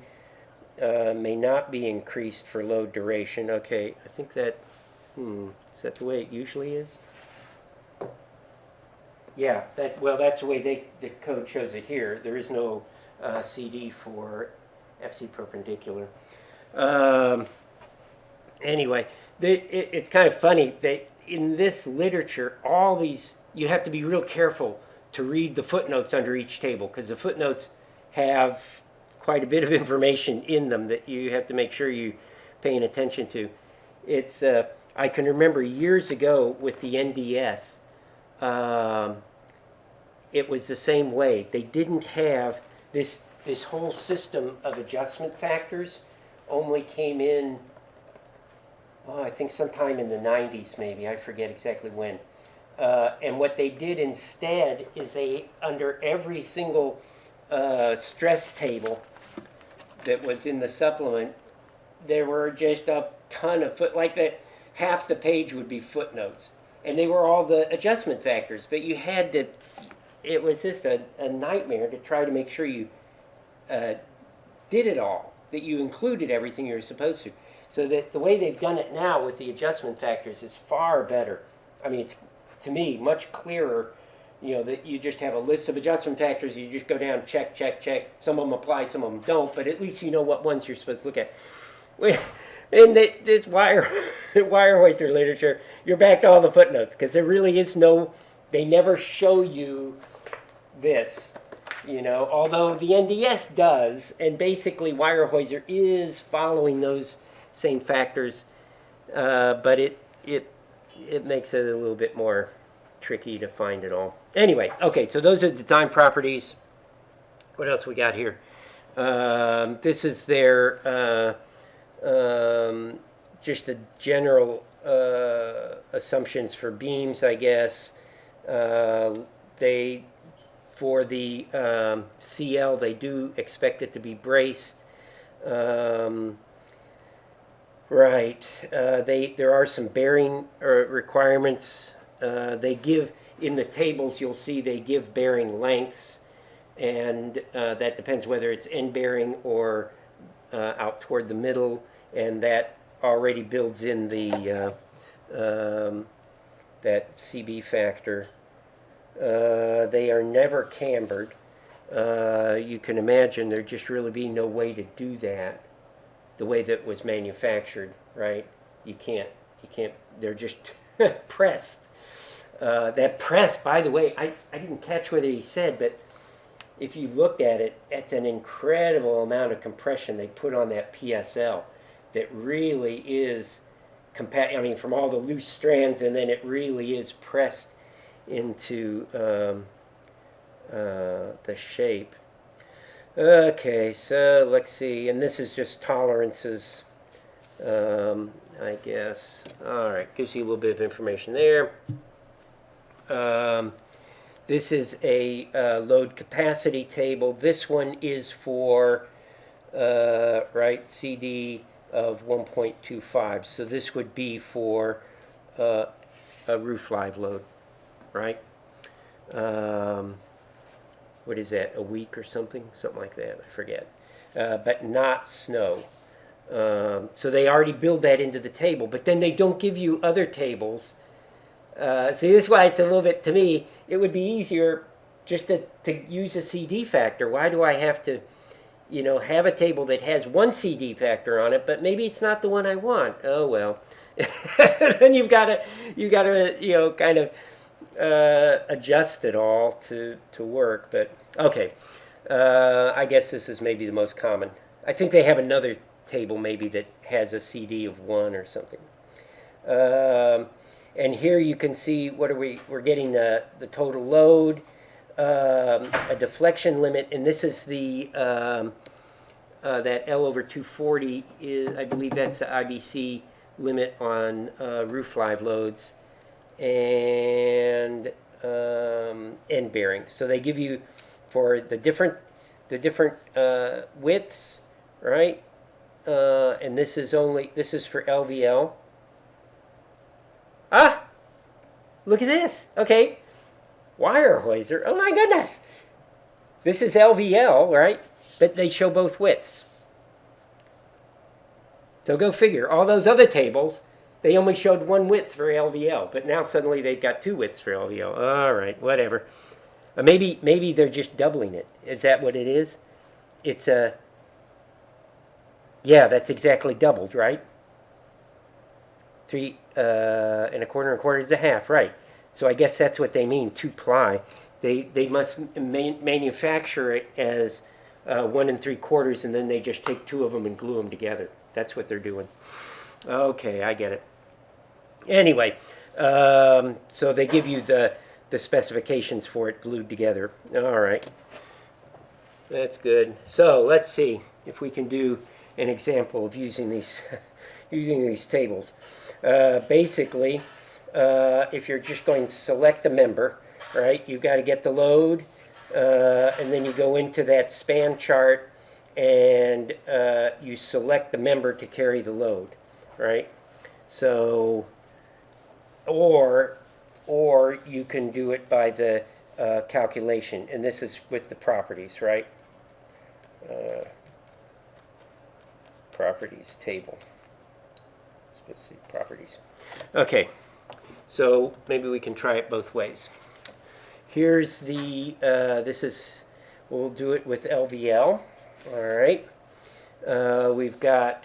may not be increased for load duration. Okay, I think that, is that the way it usually is? Yeah, that's the way the code shows it here. There is no CD for FC perpendicular. Anyway, it's kind of funny. in this literature, all these, you have to be real careful to read the footnotes under each table, because the footnotes have quite a bit of information in them that you have to make sure you're paying attention to. It's, I can remember years ago with the NDS, it was the same way. They didn't have this whole system of adjustment factors, only came in, I think sometime in the 90s maybe, I forget exactly when. And what they did instead is they, under every single stress table that was in the supplement, there were just a ton of like that, half the page would be footnotes. And they were all the adjustment factors, but you had to, it was just a nightmare to try to make sure you did it all, that you included everything you were supposed to. So that the way they've done it now with the adjustment factors is far better. I mean, it's, to me, much clearer, you know, that you just have a list of adjustment factors, you just go down, check, check, check. Some of them apply, some of them don't, but at least you know what ones you're supposed to look at. In this Weyerhaeuser literature, you're back to all the footnotes, because there really is no, they never show you this, you know, although the NDS does, and basically Weyerhaeuser is following those same factors, but it makes it a little bit more tricky to find it all. Anyway, okay, so those are design properties. What else we got here? This is their just the general assumptions for beams, I guess. They, for the CL, they do expect it to be braced. Right. There are some bearing requirements. They give, in the tables, you'll see they give bearing lengths, and that depends whether it's end bearing or out toward the middle, and that already builds in the that CB factor. They are never cambered. You can imagine there'd just really be no way to do that the way that was manufactured, right? You can't, they're just pressed. That press, by the way, I didn't catch whether he said, but if you looked at it, it's an incredible amount of compression they put on that PSL that really is, I mean, from all the loose strands, and then it really is pressed into the shape. Okay, so let's see, and this is just tolerances, I guess. All right, gives you a little bit of information there. This is a load capacity table. This one is for, right, CD of 1.25. So this would be for a roof live load, right? What is that, a week or something? Something like that, I forget. But not snow. So they already build that into the table, but then they don't give you other tables. See, this is why it's a little bit, to me, it would be easier just to use a CD factor. Why do I have to, you know, have a table that has one CD factor on it, but maybe it's not the one I want? Oh, well. Then you've got to, you know, kind of adjust it all to work. But, okay. I guess this is maybe the most common. I think they have another table maybe that has a CD of 1 or something. And here you can see, what are we're getting the total load, a deflection limit, and this is the, that L over 240 is, I believe that's the IBC limit on roof live loads, and end bearing. So they give you, for the different widths, right? And this is for LVL. Ah, look at this. Okay, Weyerhaeuser. Oh my goodness. This is LVL, right? But they show both widths. So go figure. All those other tables, they only showed one width for LVL, but now suddenly they've got 2 widths for LVL. All right, whatever. Maybe they're just doubling it. Is that what it is? It's a... Yeah, that's exactly doubled, right? 3 1/4 is a half, right? So I guess that's what they mean, 2-ply. They must manufacture it as 1 3/4, and then they just take 2 of them and glue them together. That's what they're doing. Okay, I get it. Anyway, so they give you the specifications for it glued together. All right, that's good. So let's see if we can do an example of using these using these tables. Basically, if you're just going to select a member, right, you've got to get the load, and then you go into that span chart and you select the member to carry the load, right? So, or you can do it by the calculation, and this is with the properties, right? Properties table. Specific properties. Okay, so maybe we can try it both ways. Here's the, we'll do it with LVL, all right. We've got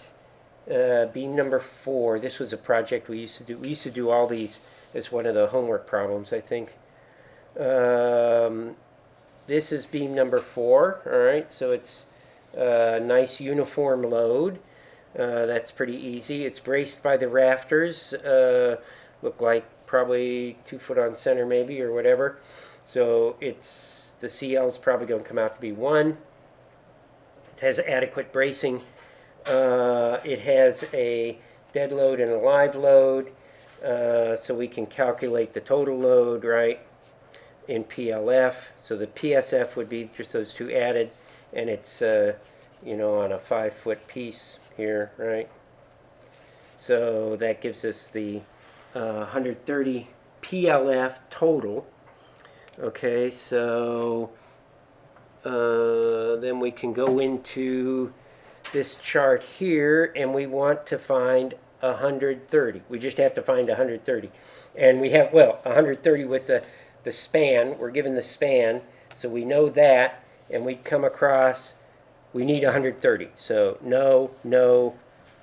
beam number 4. This was a project we used to do. We used to do all these as one of the homework problems, I think. This is beam number 4, all right, so it's a nice uniform load. That's pretty easy. It's braced by the rafters, look like probably 2 foot on center maybe, or whatever. So the CL is probably going to come out to be 1. It has adequate bracing. It has a dead load and a live load, so we can calculate the total load, right, in PLF. So the PSF would be just those 2 added, and it's on a 5-foot piece here, right? So that gives us the 130 PLF total. Okay, so then we can go into this chart here, and we want to find 130. We just have to find 130. And we have, 130 with the span. We're given the span, so we know that, and we come across, we need 130. So no, no,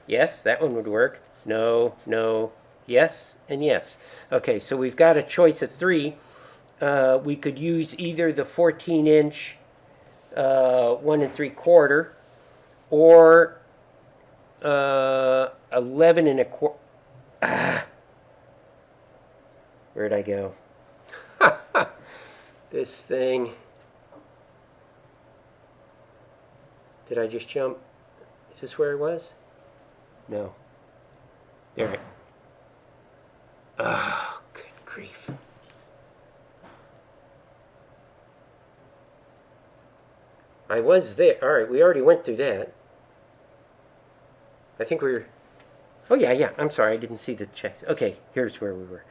yes, that one would work. No, no, yes, and yes. Okay, so we've got a choice of 3. We could use either the 14-inch 1 3/4 or 11 1/4. Where'd I go? This thing. Did I just jump? Is this where it was? No. There. Oh, good grief. I was there. All right, we already went through that. I think we were... Oh, yeah, I'm sorry, I didn't see the checks. Okay, here's where we were.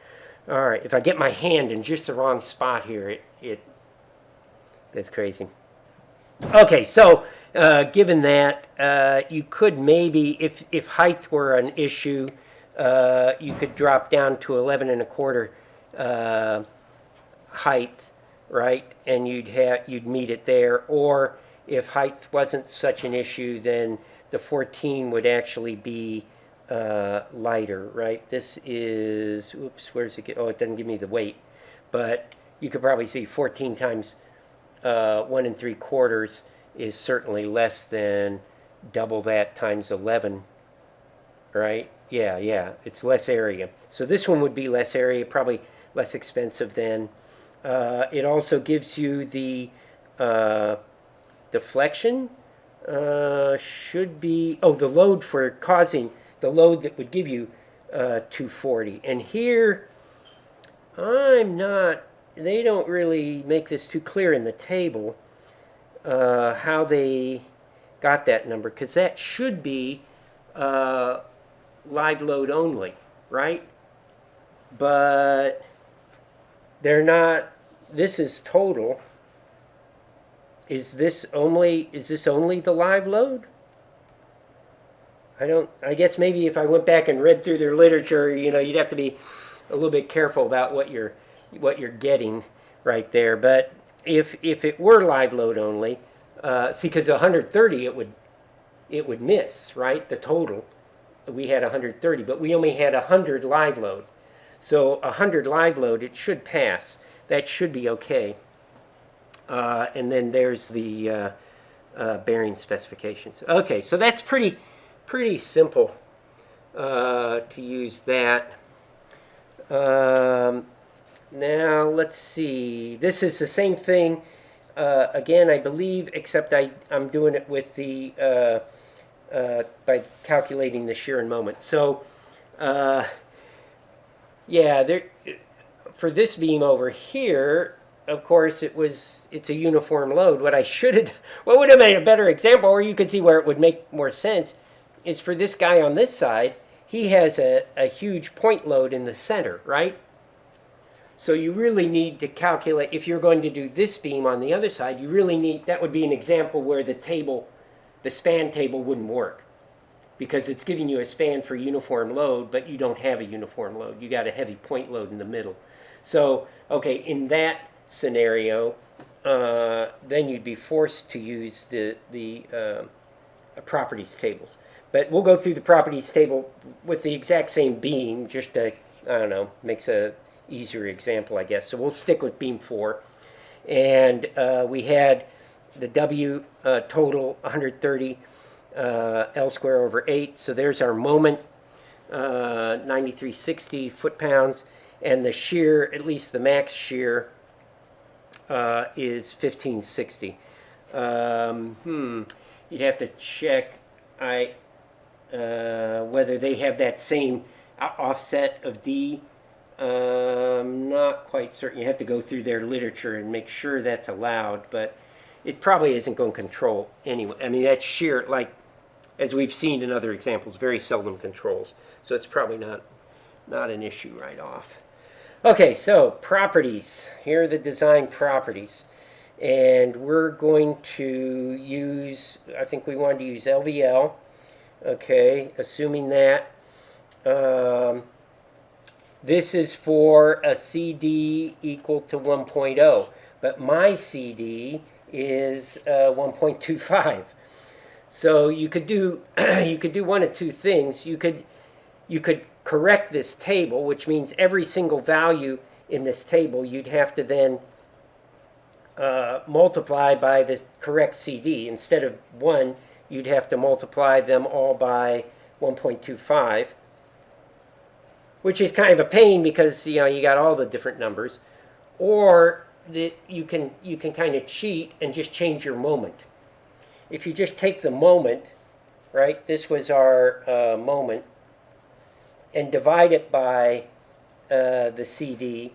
All right, if I get my hand in just the wrong spot here, that's crazy. Okay, so given that, you could maybe, if height were an issue, you could drop down to 11 1/4 height, right? And you'd meet it there. Or if height wasn't such an issue, then the 14 would actually be lighter, right? This is, oops, where's it? Oh, it doesn't give me the weight, but you could probably see 14 times 1 3/4 is certainly less than double that times 11, right? Yeah, it's less area. So this one would be less area, probably less expensive than. It also gives you the deflection. Should be, the load for causing, the load that would give you 240. And here, they don't really make this too clear in the table how they got that number, because that should be live load only, right? But they're not. This is total. Is this only the live load? I guess maybe if I went back and read through their literature, you'd have to be a little bit careful about what you're getting right there. But if it were live load only, see, because 130 it would miss, right, the total, we had 130, but we only had 100 live load. So 100 live load, it should pass. That should be okay. And then there's the bearing specifications. Okay, so that's pretty simple to use that. Now let's see. This is the same thing. Again, I believe, except I'm doing it with the by calculating the shear and moment. So, yeah, there for this beam over here, of course, it's a uniform load. What would have made a better example, or you could see where it would make more sense, is for this guy on this side. He has a huge point load in the center, right? So you really need to calculate, if you're going to do this beam on the other side, you really need, that would be an example where the span table wouldn't work. Because it's giving you a span for uniform load, but you don't have a uniform load. You got a heavy point load in the middle. So, okay, in that scenario, then you'd be forced to use the properties tables. But we'll go through the properties table with the exact same beam, just to, I don't know, makes a easier example, I guess. So we'll stick with beam 4. And we had the W total 130 L square over 8. So there's our moment, 9360 foot-pounds. And the shear, at least the max shear, is 1560. You'd have to check whether they have that same offset of D. Not quite certain. You have to go through their literature and make sure that's allowed, but it probably isn't going to control anyway. I mean, that shear, like, as we've seen in other examples, very seldom controls. So it's probably not an issue right off. Okay, so properties. Here are the design properties. And we're going to use, I think we wanted to use LVL. Okay, assuming that. This is for a CD equal to 1.0, but my CD is 1.25. So you could do one of two things. You could correct this table, which means every single value in this table you'd have to then multiply by the correct CD. Instead of 1, you'd have to multiply them all by 1.25, which is kind of a pain because you got all the different numbers. Or you can kind of cheat and just change your moment. If you just take the moment, right? This was our moment, and divide it by the CD,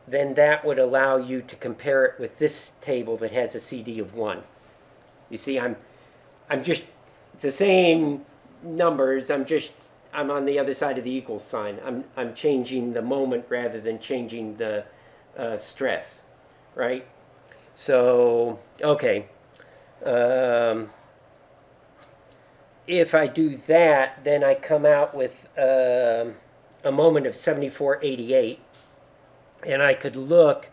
then that would allow you to compare it with this table that has a CD of 1. You see, it's the same numbers. I'm on the other side of the equal sign. I'm changing the moment rather than changing the stress, right? So, okay. If I do that, then I come out with a moment of 7488, and I could look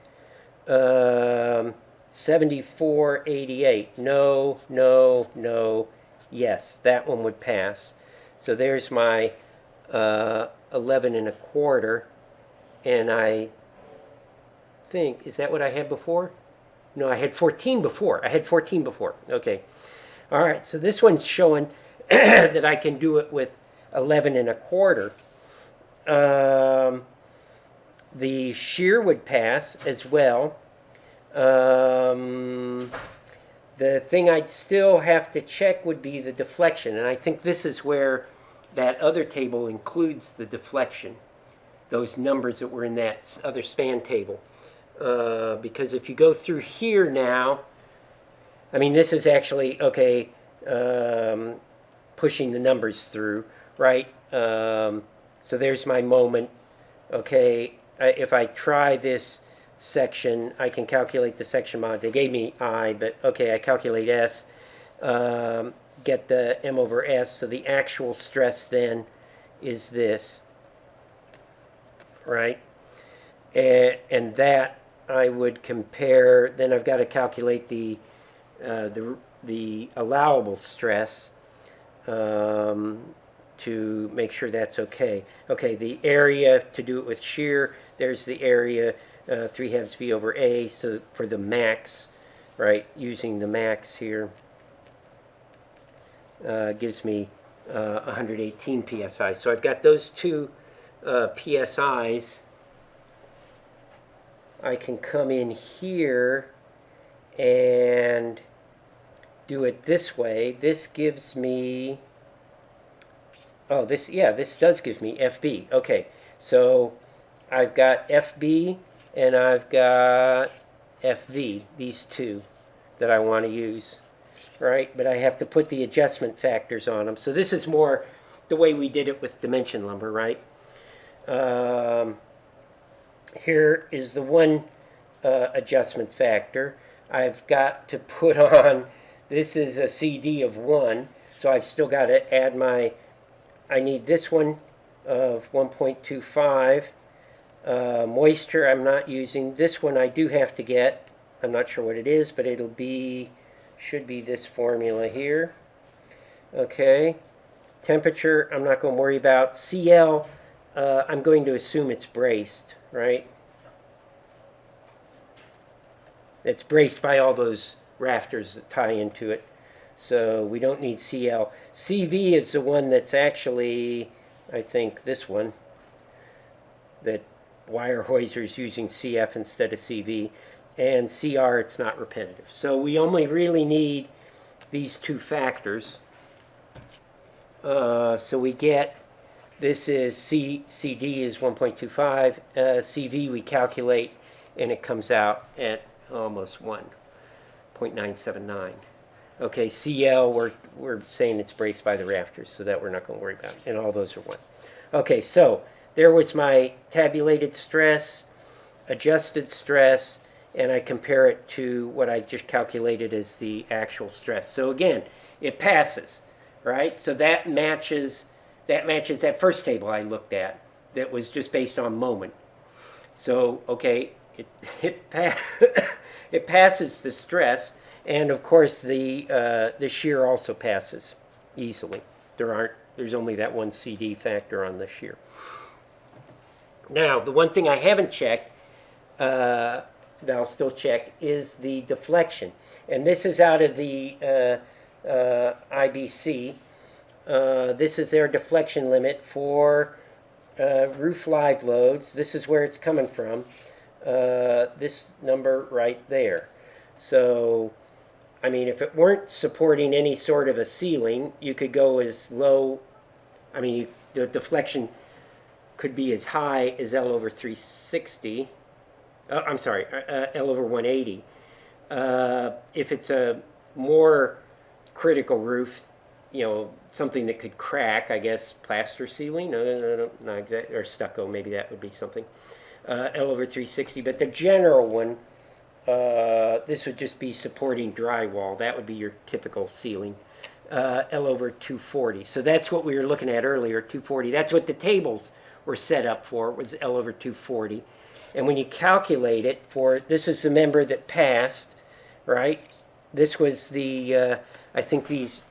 7488. No, yes, that one would pass. So there's my 11 1/4, and I think, is that what I had before? No, I had 14 before. Okay. All right, so this one's showing that I can do it with 11 1/4. The shear would pass as well. The thing I'd still have to check would be the deflection, and I think this is where that other table includes the deflection, those numbers that were in that other span table. Because if you go through here now, I mean, this is actually, okay, pushing the numbers through, right? So there's my moment. Okay, if I try this section, I can calculate the section mod. They gave me I, but okay, I calculate S, get the M over S, so the actual stress then is this, right? And that I would compare, then I've got to calculate the allowable stress to to make sure that's okay. Okay, the area to do it with shear, there's the area, 3/2 V over A, so for the max, right, using the max here, gives me 118 psi. So I've got those two psi's. I can come in here and do it this way. This gives me, oh, this does give me FB. Okay, so I've got FB and I've got FV, these two that I want to use, right? But I have to put the adjustment factors on them. So this is more the way we did it with dimension lumber, right? Here is the one adjustment factor. I've got to put on, this is a CD of 1, so I've still got to add my, I need this one of 1.25. Moisture I'm not using. This one I do have to get. I'm not sure what it is, but it'll be, should be this formula here. Okay. Temperature I'm not going to worry about. CL, I'm going to assume it's braced, right? It's braced by all those rafters that tie into it. So we don't need CL. CV is the one that's actually, I think, this one, that Weyerhaeuser is using CF instead of CV. And CR, it's not repetitive. So we only really need these two factors. So we get, this is CD is 1.25, CV we calculate, and it comes out at almost 1.979. Okay, CL, we're saying it's braced by the rafters, so that we're not going to worry about, and all those are 1. Okay, so there was my tabulated stress, adjusted stress, and I compare it to what I just calculated as the actual stress. So again, it passes, right? So that matches that first table I looked at that was just based on moment. So, okay, it passes the stress, and of course the shear also passes easily. There's only that one CD factor on the shear. Now, the one thing I haven't checked, that I'll still check, is the deflection. And this is out of the IBC. This is their deflection limit for roof live loads. This is where it's coming from. This number right there. So, I mean, if it weren't supporting any sort of a ceiling, you could go as low, I mean, the deflection could be as high as L over 360. I'm sorry, L over 180. If it's a more critical roof, you know, something that could crack, I guess, plaster ceiling, no, not exactly, or stucco, maybe that would be something. L over 360, but the general one, this would just be supporting drywall. That would be your typical ceiling. L over 240. So that's what we were looking at earlier, 240. That's what the tables were set up for, was L over 240. And when you calculate it for, this is the member that passed, right? This was the, I think these,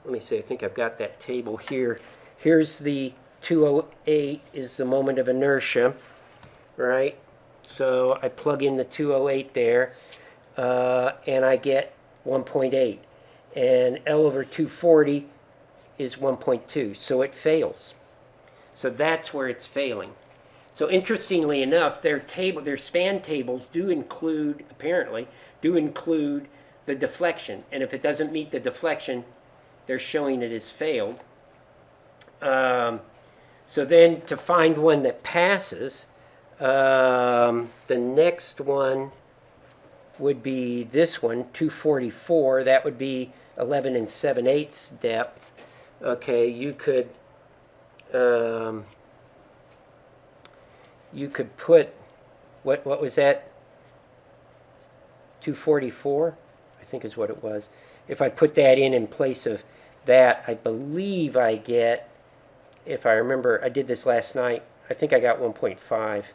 let me see, I think I've got that table here. Here's the 208 is the moment of inertia, right? So I plug in the 208 there, and I get 1.8. And L over 240 is 1.2, so it fails. So that's where it's failing. So interestingly enough, their span tables do include, apparently, the deflection. And if it doesn't meet the deflection, they're showing it as failed. So then to find one that passes, the next one would be this one, 244. That would be 11 7/8 depth. Okay, you could put, what was that? 244, I think is what it was. If I put that in place of that, I believe I get, if I remember, I did this last night, I think I got 1.5.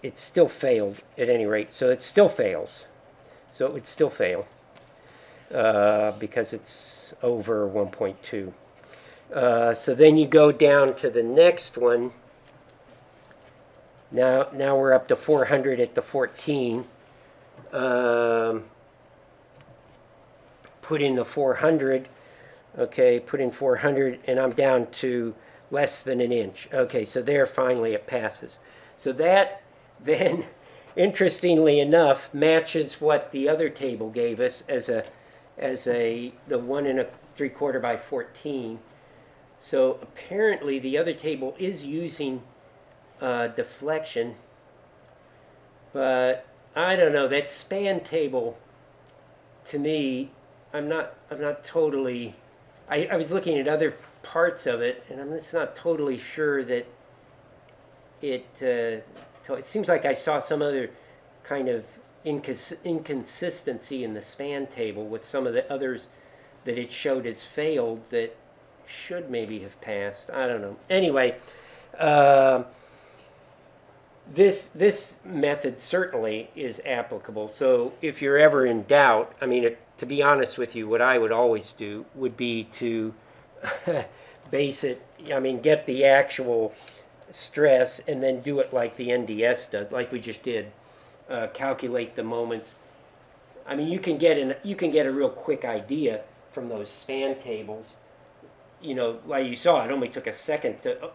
It still failed at any rate, so it still fails. So it would still fail because it's over 1.2. So then you go down to the next one. Now we're up to 400 at the 14. Put in the 400. Okay, put in 400, and I'm down to less than an inch. Okay, so there finally it passes. So that then, interestingly enough, matches what the other table gave us as the 1 3/4 by 14. So apparently the other table is using deflection, but I don't know, that span table, to me, I'm not totally, I was looking at other parts of it, and I'm just not totally sure that it seems like I saw some other kind of inconsistency in the span table with some of the others that it showed as failed that should maybe have passed. I don't know. Anyway, this method certainly is applicable. So if you're ever in doubt, I mean, to be honest with you, what I would always do would be to base it, I mean, get the actual stress and then do it like the NDS does, like we just did. Calculate the moments. I mean, you can get a real quick idea from those span tables. You know, like you saw, it only took a second to,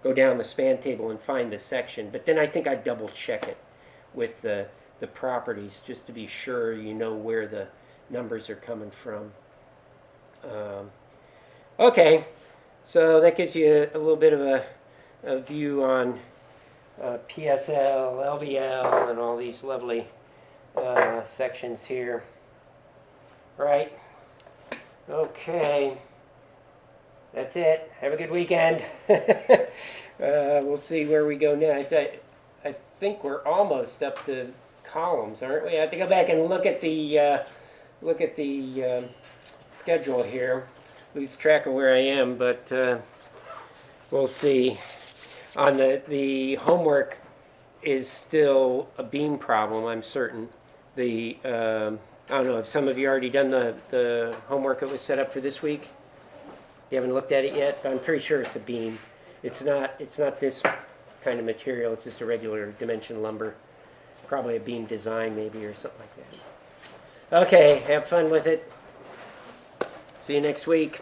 go down the span table and find the section. But then I think I'd double check it with the properties just to be sure you know where the numbers are coming from. Okay, so that gives you a little bit of a view on PSL, LVL, and all these lovely sections here. Right? Okay. That's it. Have a good weekend. We'll see where we go next. I think we're almost up to columns, aren't we? I have to go back and look at the schedule here. Lose track of where I am, but we'll see. On the homework is still a beam problem, I'm certain. I don't know, have some of you already done the homework that was set up for this week? You haven't looked at it yet, but I'm pretty sure it's a beam. It's not this kind of material, it's just a regular dimension lumber. Probably a beam design maybe or something like that. Okay, have fun with it. See you next week.